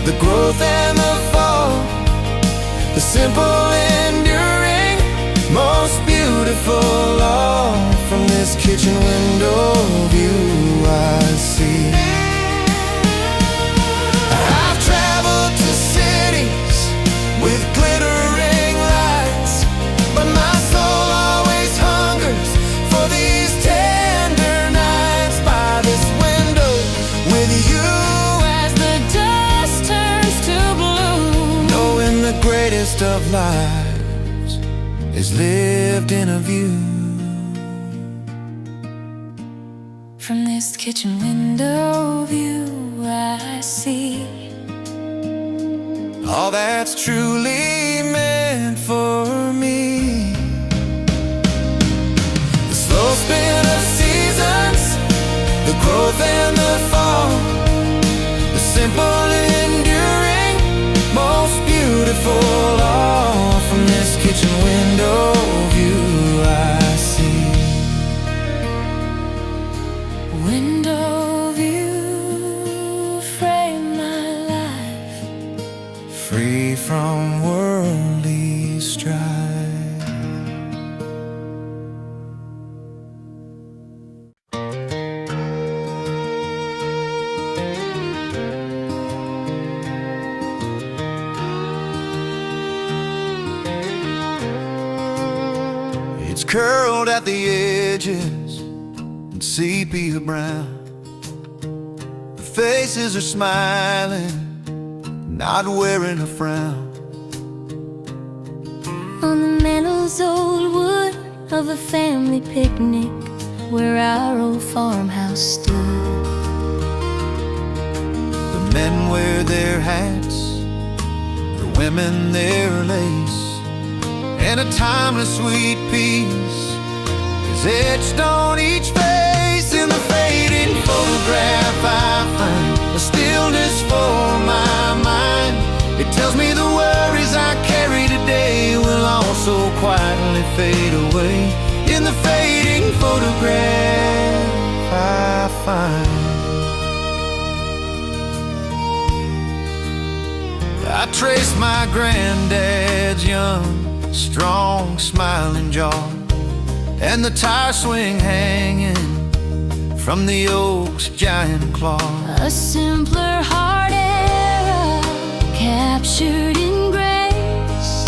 S3: the growth and the fall, the simple enduring, most beautiful law. From this kitchen window view I see. I've traveled to cities with glittering lights, but my soul always hungers for these tender nights by this window with you,
S2: As the dust turns to blue,
S3: knowing the greatest of lives is lived in a view.
S2: from this kitchen window view I see
S3: All that's truly meant for me. The slow spin of seasons, the growth and the fall, the simple enduring, most beautiful all. From this kitchen window view I see.
S2: window view, frame my life
S3: Free from worldly strife. It's curled at the edges and sepia brown. The faces are smiling, not wearing a frown.
S2: on the meadows, old wood of a family picnic where our old farmhouse stood.
S3: The men wear their hats, the women their lace, and a timeless sweet peace is etched on each face. In the fading photograph I find a stillness for my mind. It tells me the worries I carry today will also quietly fade away. In the fading photograph I find I trace my granddad's young, strong, smiling jaw, and the tire swing hanging from the oak's giant claw.
S2: A simpler heart era captured in grace,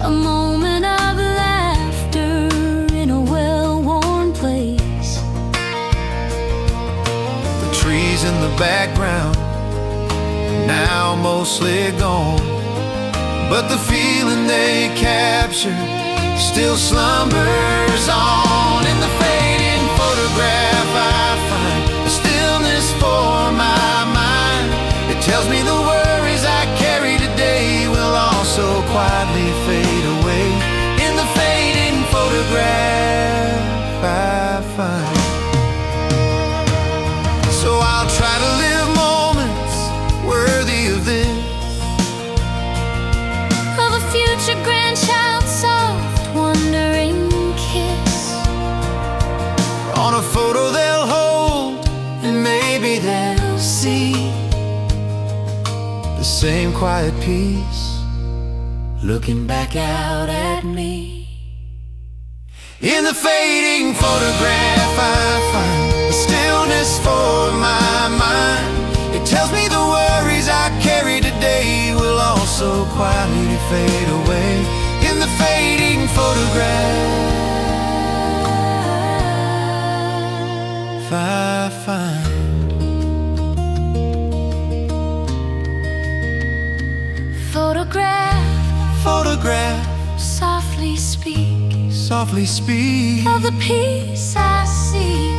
S2: a moment of laughter in a well-worn place.
S3: The trees in the background now mostly gone, but the feeling they captured still slumbers on. In the fading photograph I find a stillness for my mind. It tells me the worries I carry today will also quietly fade away. In the fading photograph I find. So I'll try to live moments worthy of this,
S2: Of a future grandchild's soft, wondering kiss,
S3: on a photo they'll hold, and maybe they'll see the same quiet peace looking back out at me. In the fading photograph I find a stillness for my mind. It tells me the worries I carry today will also quietly fade away. In the fading photograph I find
S2: photograph,
S3: photograph
S2: softly speak,
S1: softly speak
S2: of the peace I see.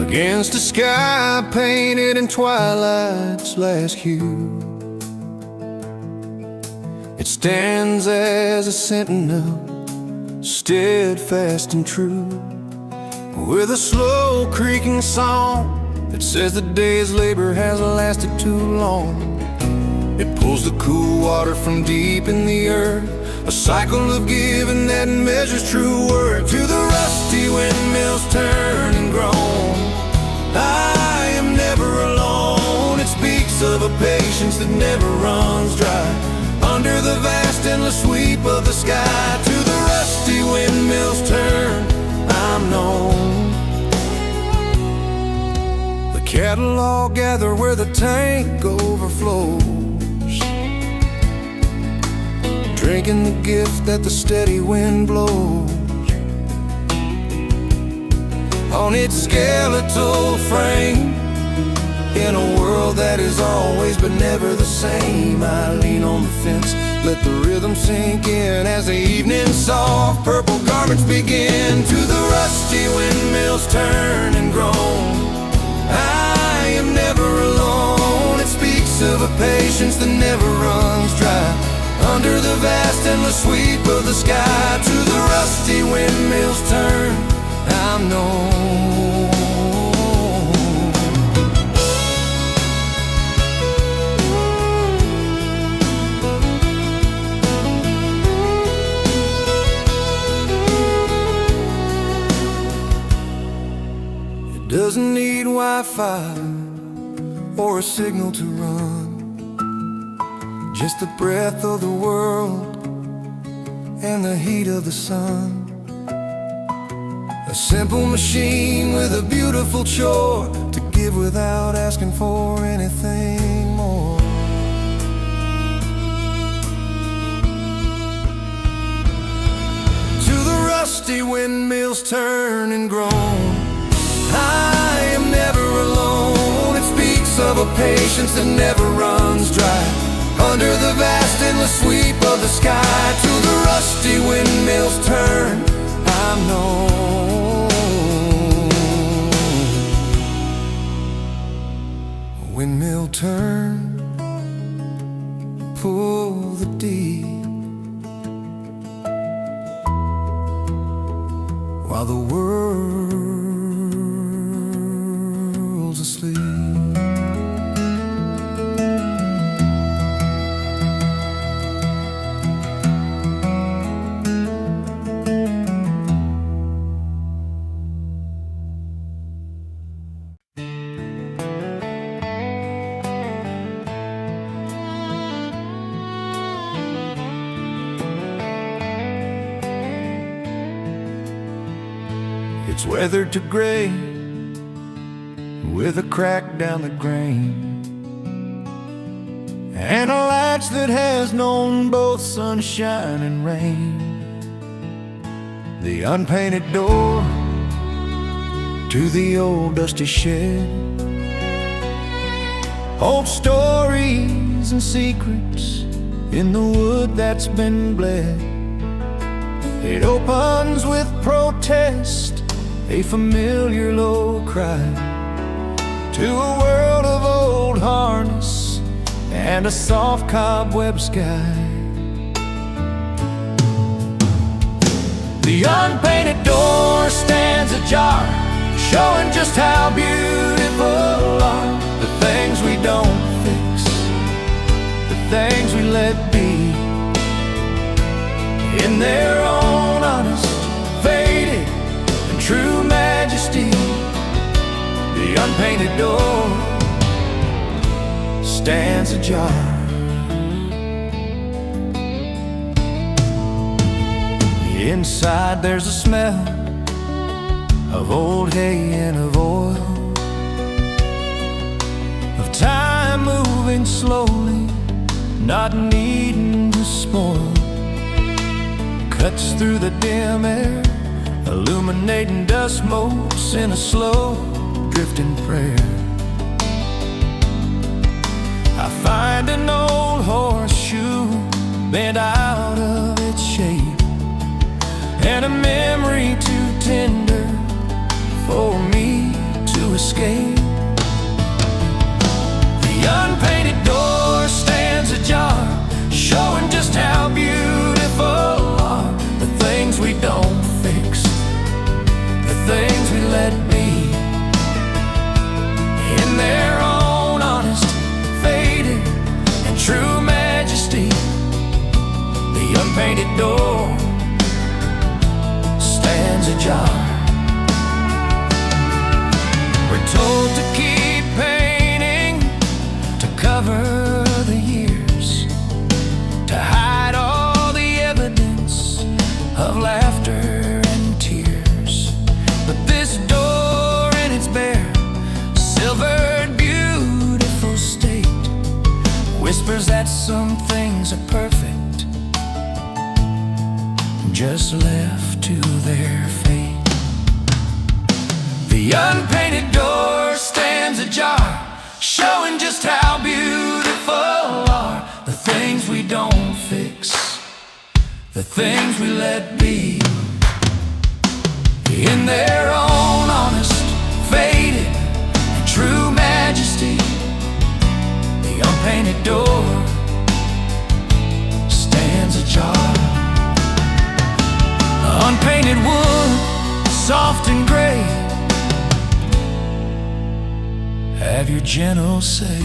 S1: Against a sky painted in twilight's last hue, it stands as a sentinel, steadfast and true, with a slow creaking song that says the day's labor has lasted too long. It pulls the cool water from deep in the earth, a cycle of giving that measures true worth. To the rusty windmills turn and groan, I am never alone. It speaks of a patience that never runs dry, under the vast endless sweep of the sky. To the rusty windmills turn, I'm known. The cattle all gather where the tank overflows, drinking the gift that the steady wind blows. On its skeletal frame, in a world that is always but never the same, I lean on the fence, let the rhythm sink in as the evening's soft purple garments begin. To the rusty windmills turn and groan, I am never alone. It speaks of a patience that never runs dry, under the vast endless sweep of the sky. To the rusty windmills turn, I'm known. It doesn't need Wi-Fi or a signal to run, just the breath of the world and the heat of the sun. A simple machine with a beautiful chore to give without asking for anything more. To the rusty windmills turn and groan, I am never alone. It speaks of a patience that never runs dry, under the vast endless sweep of the sky. To the rusty windmills turn, I'm known. Windmill turn, pull the deep, while the world's asleep. It's weathered to gray, with a crack down the grain, and a latch that has known both sunshine and rain. The unpainted door to the old dusty shed holds stories and secrets in the wood that's been bled. It opens with protest, a familiar low cry, to a world of old harness and a soft cobweb sky. The unpainted door stands ajar, showing just how beautiful are the things we don't fix, the things we let be, in their own honest, faded, and true majesty. The unpainted door stands ajar. Inside there's a smell of old hay and of oil, not needing to spoil, cuts through the dim air, illuminating dust motes in a slow drifting prayer. I find an old horseshoe bent out of its shape, and a memory too tender for me to escape. The unpainted door stands ajar, showing just how beautiful are the things we don't fix, the things we let be. In their own honest, faded, and true majesty, the unpainted door stands ajar. We're told to keep painting, to cover the years, to hide all the evidence of laughter and tears. But this door in its bare, silvered, beautiful state whispers that some things are perfect, just left to their fate. The unpainted door stands ajar, showing just how beautiful are the things we don't fix, the things we let be. In their own honest, faded, and true majesty, the unpainted door stands ajar. Unpainted wood, soft and gray, have your gentle say.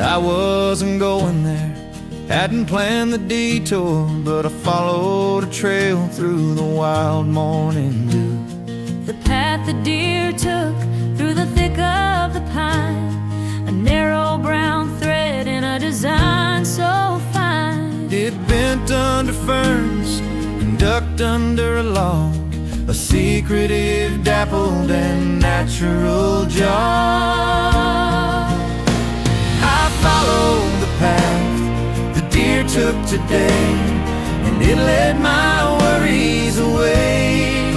S1: I wasn't going there, hadn't planned the detour, but I followed a trail through the wild morning dew.
S2: The path the deer took through the thick of the pine, a narrow brown thread in a design so fine.
S1: It bent under ferns and ducked under a log, a secretive, dappled, and natural jog. Followed the path the deer took today, and it led my worries away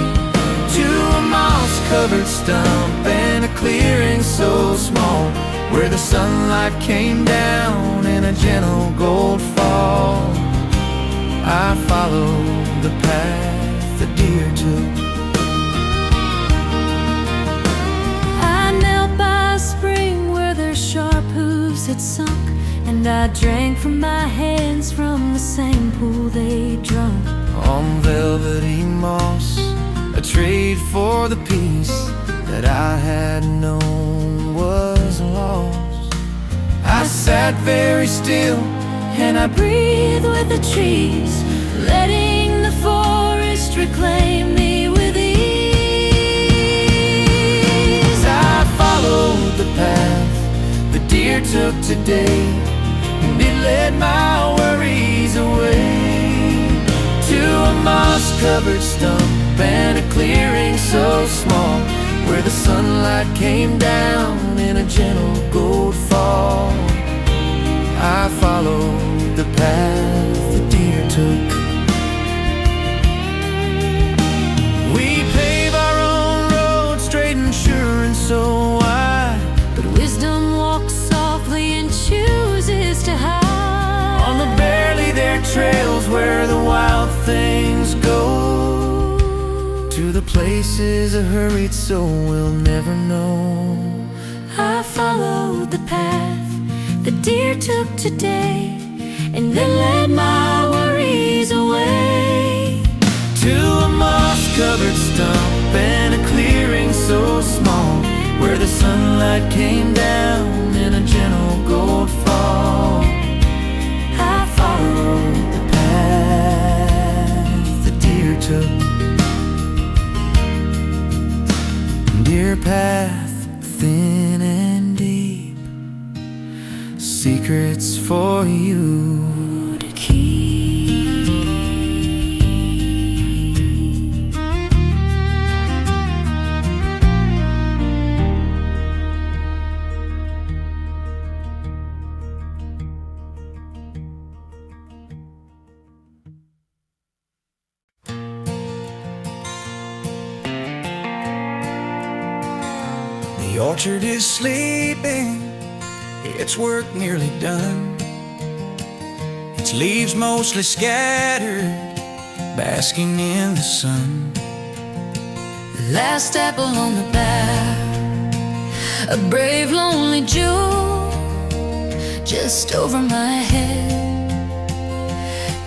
S1: to a moss-covered stump and a clearing so small, where the sunlight came down in a gentle gold fall. I followed the path the deer took.
S2: I knelt by a spring where their sharp hooves had sunk, and I drank from my hands from the same pool they drunk.
S1: On velvety moss, a trade for the peace that I had known was lost. I sat very still
S2: And I breathe with the trees, letting the forest reclaim me with ease.
S1: I followed the path the deer took today, and it led my worries away to a moss-covered stump and a clearing so small, where the sunlight came down in a gentle gold fall. I followed the path the deer took. We pave our own road, straight and sure and so wide,
S2: but wisdom walks softly and chooses to hide
S1: on the barely there trails where the wild things go, to the places a hurried soul will never know.
S2: I followed the path the deer took today, and then led my worries away
S1: to a moss-covered stump and a clearing so small, where the sunlight came down in a gentle gold fall. took. Dear path, thin and deep, secrets for you to keep. The orchard is sleeping, its work nearly done. Its leaves mostly scattered, basking in the sun.
S2: The last apple on the bough, a brave lonely jewel just over my head.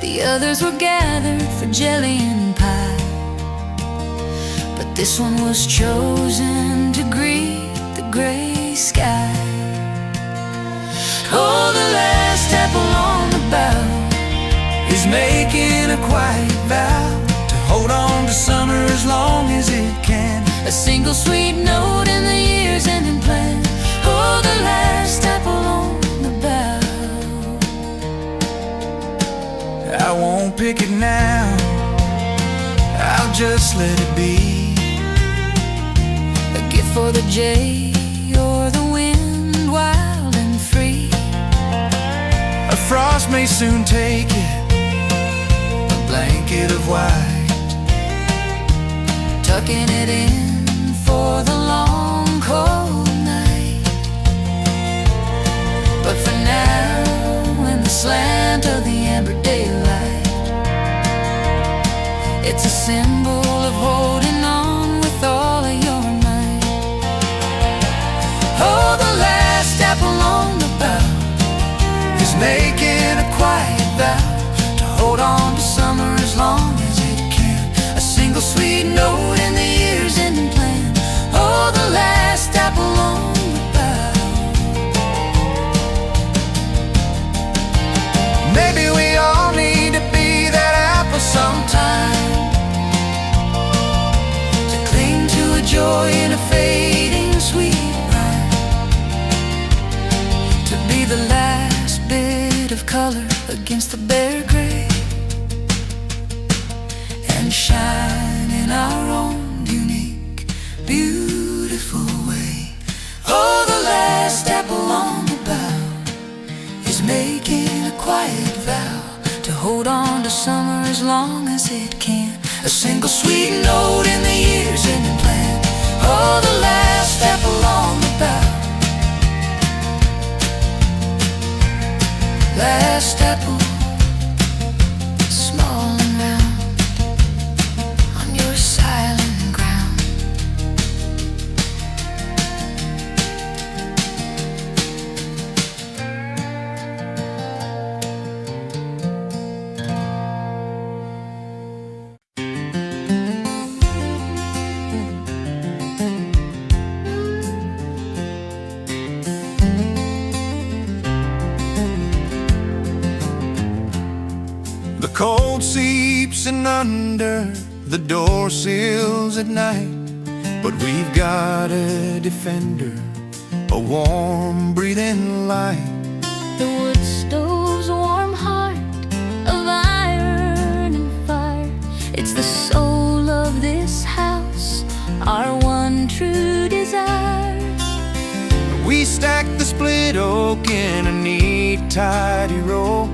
S2: The others were gathered for jelly and pie, but this one was chosen to greet the gray sky. Oh, the last apple on the bough
S1: Is making a quiet vow to hold on to summer as long as it can.
S2: a single sweet note in the year's ending plan. Oh, the last apple on the bough.
S1: I won't pick it now, I'll just let it be.
S2: A gift for the jay or the wind, wild and free.
S1: A frost may soon take it, a blanket of white,
S2: Tucking it in for the long cold night. But for now, in the slant of the amber daylight, it's a symbol of holding on with all of your might. Oh, the last apple on the bough
S1: is making a quiet vow to hold on to summer as long as it can.
S2: a single sweet note in the year's ending plan. Oh, the last apple on the bough.
S1: Maybe we all need to be that apple sometime,
S2: To cling to a joy in a fading sweet rhyme. To be the last bit of color against the bare gray, and shine in our own unique, beautiful way. Oh, the last apple on the bough is making a quiet vow to hold on to summer as long as it can. A single sweet note in the year's ending plan. Oh, the last apple on the bough. Last apple, small and round, on your silent ground.
S1: the cold seeps in under the door sills at night. But we've got a defender, a warm breathing light.
S2: The wood stove's warm heart of iron and fire. It's the soul of this house, our one true desire.
S1: We stack the split oak in a neat, tidy row,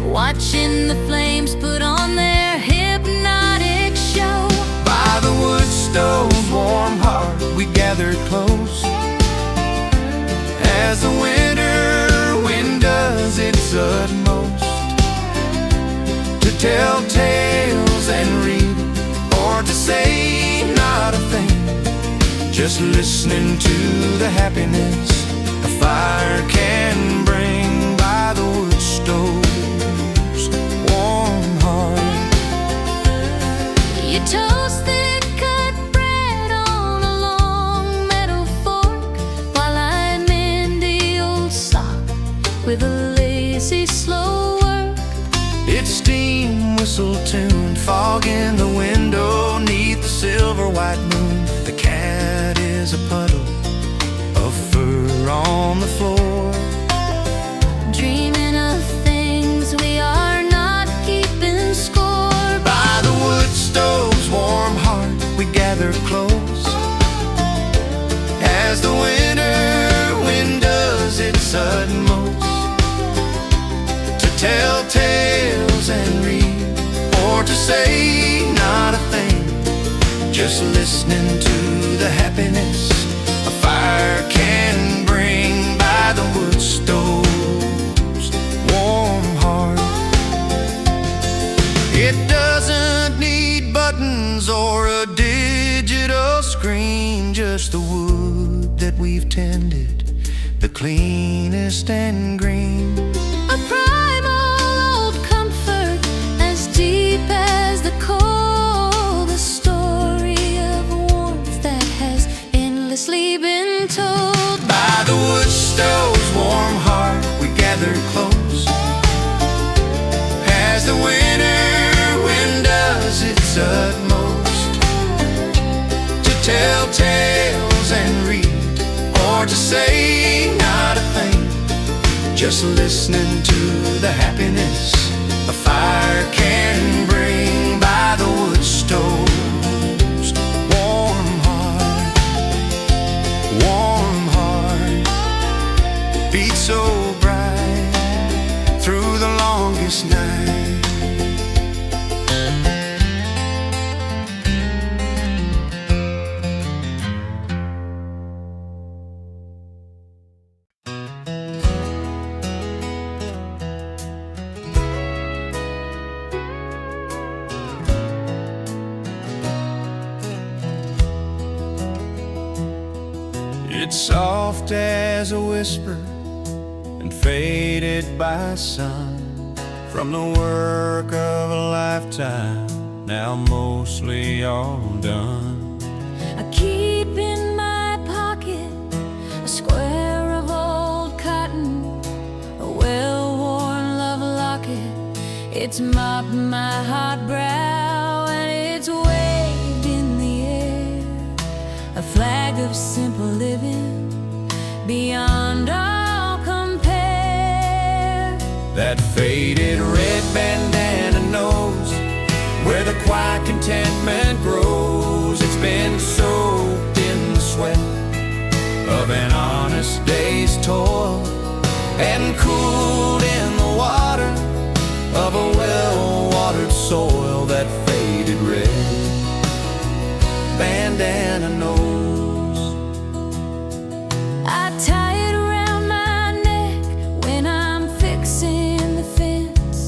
S2: Watching the flames put on their hypnotic show.
S1: by the wood stove's warm heart we gather close, as the winter wind does its utmost to tell tales and read, or to say not a thing, just listening to the happiness a fire can bring by the wood stove's warm heart.
S2: You toast thick cut bread on a long metal fork, while I mend the old sock with a lazy slow work.
S1: It's steam whistle tuned fog in the window, 'neath the silver white moon. The cat is a puddle of fur on the floor.
S2: Dreaming of things we are not keeping score.
S1: By the wood stove's warm heart we gather close, as the winter wind does its utmost to tell tales and read, or to say not a thing, just listening to the happiness a fire can bring. By the wood stove's warm heart, it doesn't need buttons or a digital screen, just the wood that we've tended, the cleanest and green.
S2: A primal old comfort, as deep as the coal, the story of warmth that has endlessly been told.
S1: By the wood stove's warm heart we gather close, as the winter wind does its utmost to tell tales and read, or to say not a thing, just listening to the happiness a fire can bring. By the wood stove's warm heart, warm heart beats so bright through the longest night. It's soft as a whisper and faded by sun, from the work of a lifetime, now mostly all done.
S2: I keep in my pocket a square of old cotton, a well-worn love locket. It's mopped my hot brow and it's waved in the air, a flag of simple living beyond all compare.
S1: That faded red bandana knows where the quiet contentment grows. It's been soaked in the sweat of an honest day's toil, and cooled in the water of a well-watered soil. That faded red bandana knows.
S2: I tie it around my neck when I'm fixing the fence,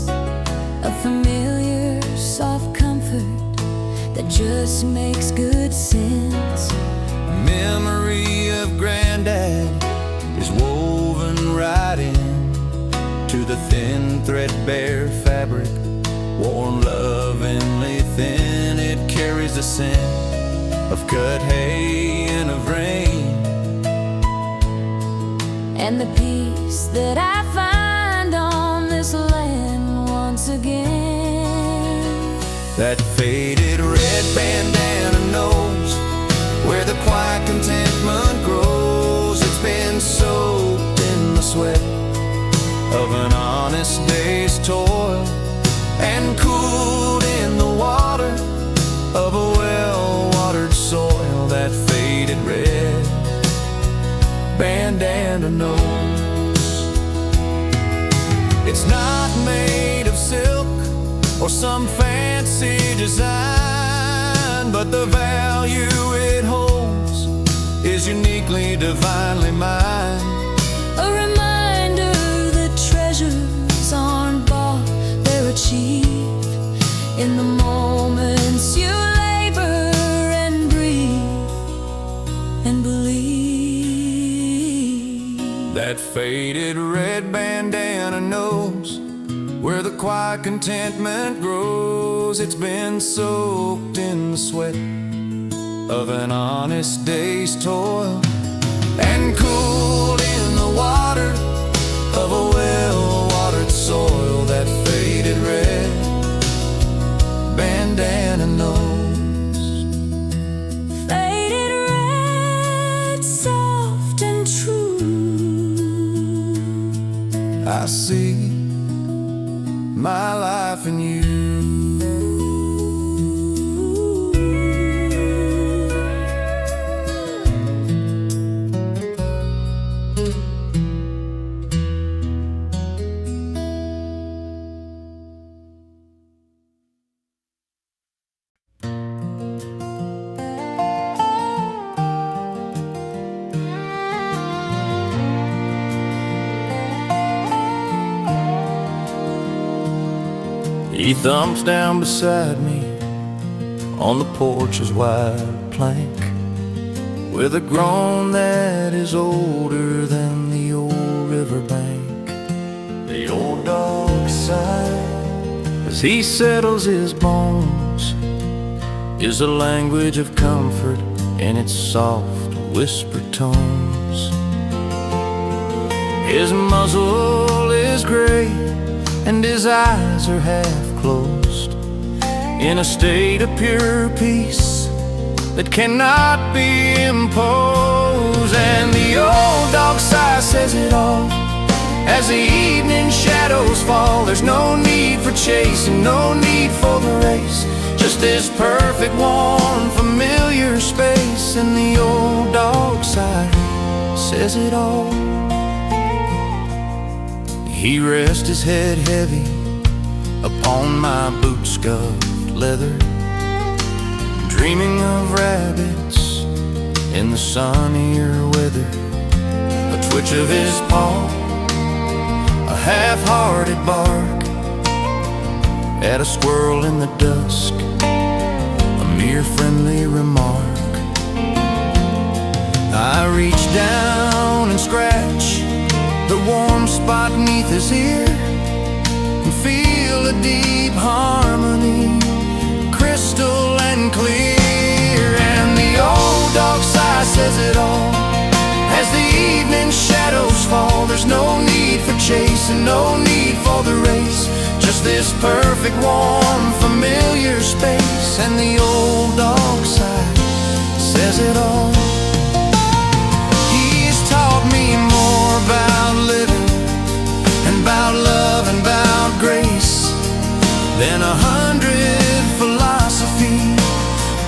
S2: a familiar soft comfort that just makes good sense.
S1: A memory of Granddad is woven right in to the thin threadbare fabric, worn lovingly thin. It carries the scent of cut hay and of rain,
S2: And the peace that I find on this land once again.
S1: that faded red bandana knows where the quiet contentment grows. It's been soaked in the sweat of an honest day's toil, and cooled in the water of a well-watered soil. That faded red bandana knows. It's not made of silk or some fancy design, but the value it holds is uniquely, divinely mine.
S2: A reminder that treasures aren't bought, they're achieved in the moments you labor and breathe and believe.
S1: That faded red bandana knows where the quiet contentment grows. It's been soaked in the sweat of an honest day's toil, and cooled in the water of a well-watered soil. That faded red bandana I see my life in you.
S3: He thumps down beside me on the porch's wide plank, with a groan that is older than the old riverbank. The old dog sighs as he settles his bones, is a language of comfort in its soft whisper tones. His muzzle is gray and his eyes are half closed, in a state of pure peace that cannot be imposed. And the old dog sigh says it all as the evening shadows fall. There's no need for chasing, no need for the race, just this perfect, warm, familiar space. And the old dog sigh says it all. He rests his head heavy upon my boot-scuffed leather, dreaming of rabbits in the sunnier weather. A twitch of his paw, a half-hearted bark at a squirrel in the dusk, a mere friendly remark. I reach down and scratch the warm spot neath his ear and feel a deep harmony, crystal and clear. And the old dog sigh says it all as the evening shadows fall. There's no need for chasing, no need for the race, just this perfect, warm, familiar space. And the old dog sigh says it all. He's taught me more about living and about love and about grace than 100 philosophy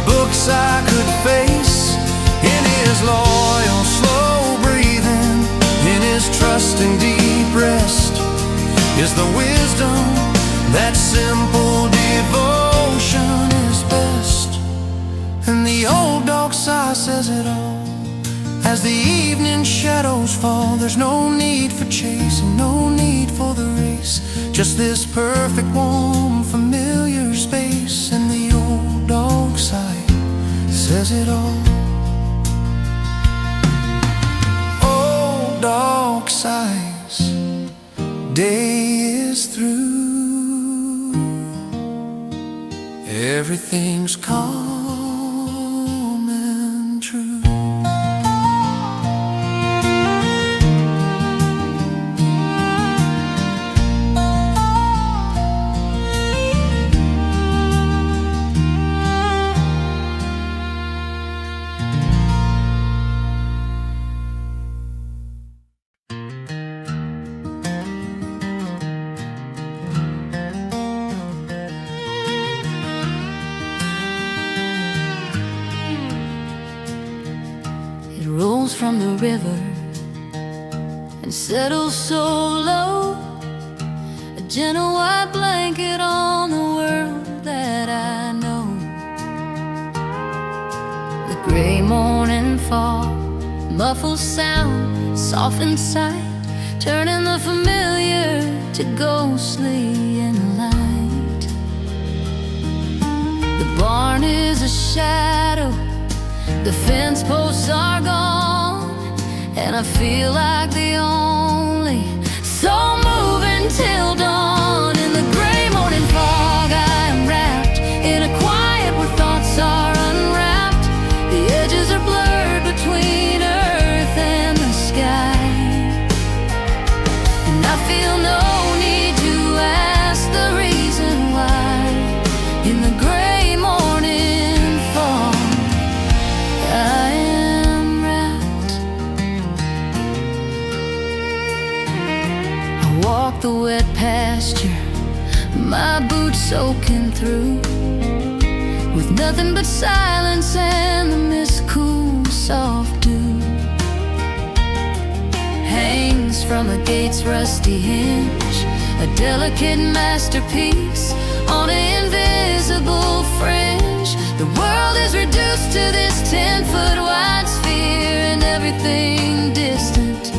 S3: books I could face. In his loyal, slow breathing, in his trusting deep rest, is the wisdom that simple devotion is best. And the old dog sigh says it all as the evening shadows fall. There's no need for chasing, no need for the race, just this perfect, warm, familiar space. And the old dog sigh says it all. Old dog sighs, day is through, everything's calm and true.
S2: Rolls from the river and settles so low, a gentle white blanket on the world that I know. The gray morning fog muffles sound, softens sight, turning the familiar to ghostly in light. The barn is a shadow, the fence posts are gone, and I feel like the only soul moving till dawn. In the gray morning fog I am wrapped in a quiet where thoughts are unwrapped. The edges are blurred between earth and the sky, and I feel no need to ask the reason why. In the gray morning fog I am wrapped. I walk soaking through, with nothing but silence and the mist cool soft dew. Hangs from a gate's rusty hinge, a delicate masterpiece on an invisible fringe. The world is reduced to this 10-foot wide sphere, and everything distant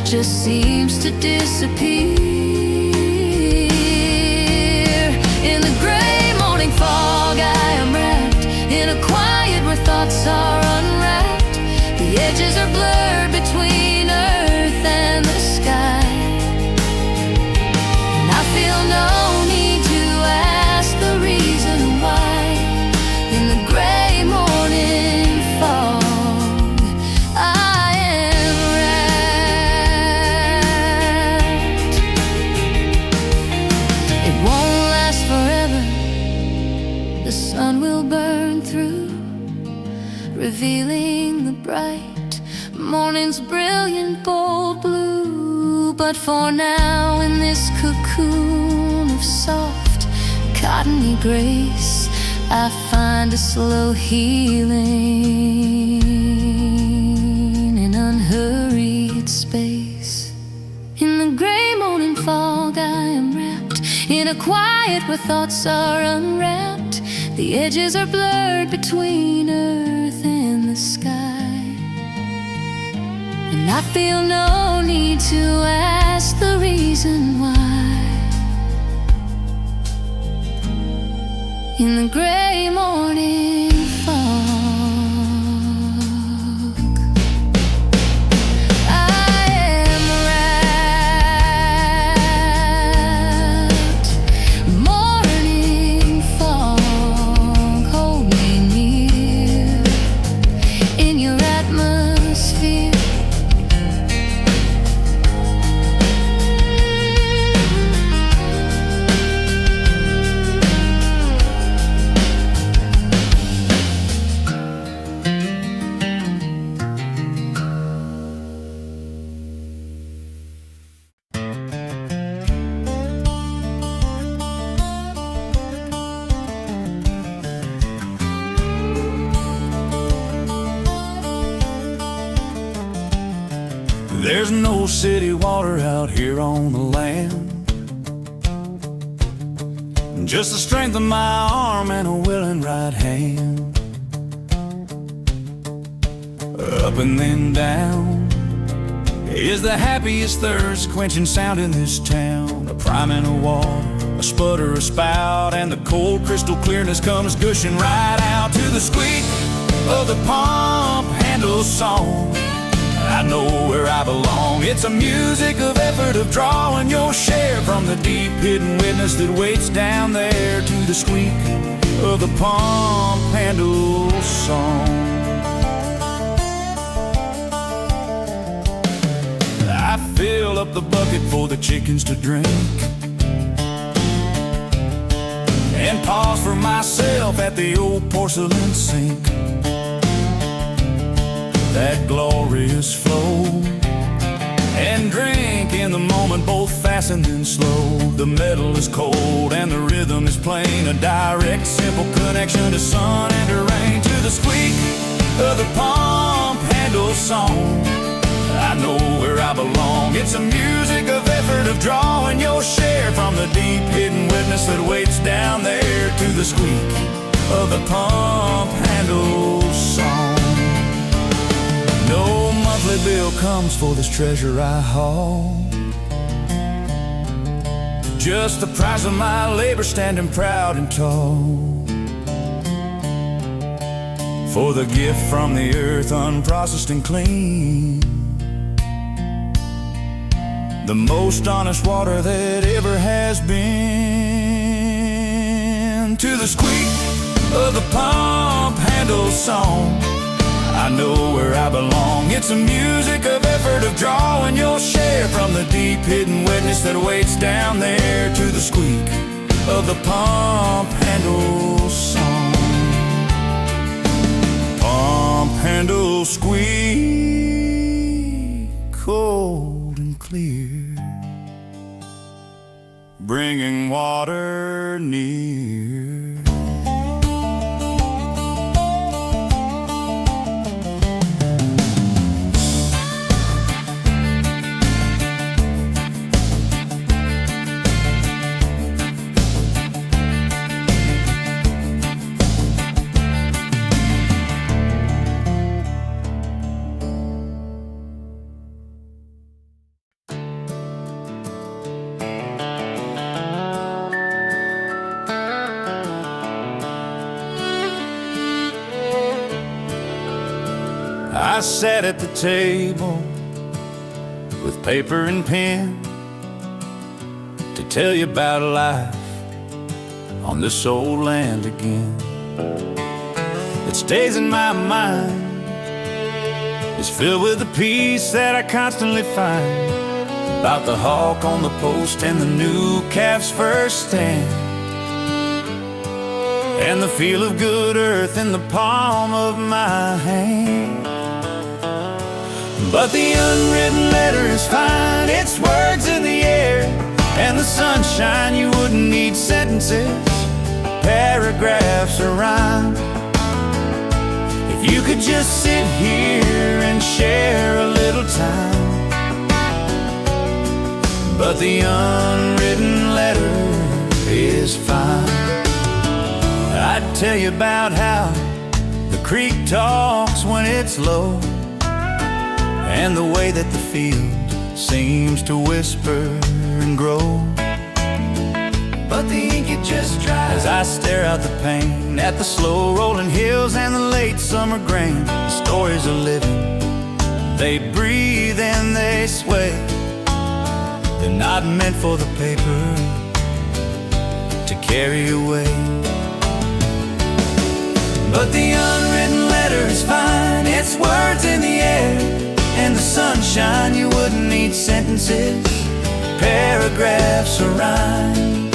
S2: just seems to disappear. In the gray morning fog I am wrapped in a quiet where thoughts are unwrapped. The edges are blurred between earth and the sky, and I feel no need to ask the reason why. In the gray morning fog I am wrapped. It won't last forever, the sun will burn through, revealing the bright morning's brilliant bold blue. But for now, in this cocoon of soft cottony grace, I find a slow healing in unhurried space. In the gray morning fog I am wrapped in a quiet where thoughts are unwrapped. The edges are blurred between earth and the sky, and I feel no need to ask the reason why. In the gray morning fog I am wrapped. Morning fog, hold me near in your atmosphere.
S3: There's no city water out here on the land, just the strength of my arm and a willing right hand. Up and then down is the happiest thirst quenching sound in this town. A priming of water, a sputter, a spout, and the cold crystal clearness comes gushing right out to the squeak of the pump handle song. I know where I belong. It's a music of effort, of drawing your share from the deep hidden witness that waits down there, to the squeak of the pump handle song. I fill up the bucket for the chickens to drink, and pause for myself at the old porcelain sink. That glorious flow, and drink in the moment, both fast and then slow. The metal is cold and the rhythm is plain, a direct, simple connection to sun and to rain, to the squeak of the pump handle song. I know where I belong. It's a music of effort, of drawing your share from the deep hidden witness that waits down there, to the squeak of the pump handle song. No monthly bill comes for this treasure I haul, just the price of my labor standing proud and tall. For the gift from the earth, unprocessed and clean, the most honest water that ever has been, to the squeak of the pump handle song. I know where I belong. It's a music of effort, of drawing your share from the deep hidden witness that waits down there, to the squeak of the pump handle song. Pump handle squeak, cold and clear, bringing water near. I sat at the table with paper and pen to tell you about life on this old land again. It stays in my mind, it's filled with the peace that I constantly find about the hawk on the post and the new calf's first stand, and the feel of good earth in the palm of my hand. But the unwritten letter is fine, it's words in the air, and the sunshine, you wouldn't need sentences, paragraphs or rhyme. If you could just sit here and share a little time. But the unwritten letter is fine. I'd tell you about how the creek talks when it's low, and the way that the field seems to whisper and grow. But the ink, it just dries as I stare out the pane at the slow rolling hills and the late summer grain. The stories are living, they breathe and they sway. They're not meant for the paper to carry away. But the unwritten letter is fine, it's words in the air, and the sunshine, you wouldn't need sentences, paragraphs or rhyme.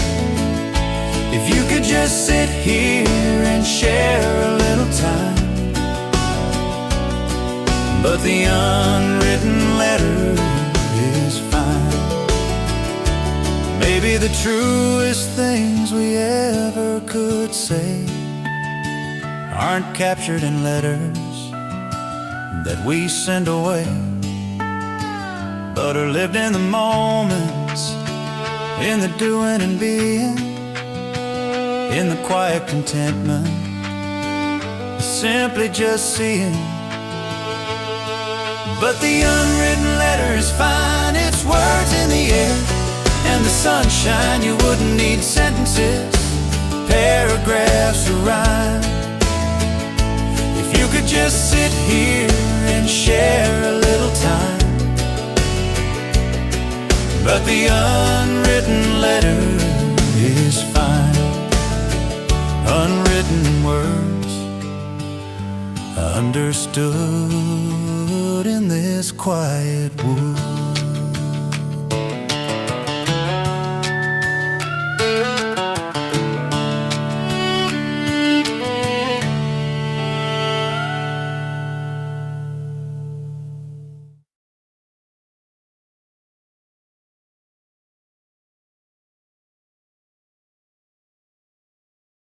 S3: If you could just sit here and share a little time. But the unwritten letter is fine. Maybe the truest things we ever could say aren't captured in letters that we send away, but are lived in the moments, in the doing and being, in the quiet contentment, simply just seeing. But the unwritten letter is fine, it's words in the air, and the sunshine, you wouldn't need sentences, paragraphs or rhyme. If you could just sit here and share a little time. But the unwritten letter is fine. Unwritten words understood in this quiet wood.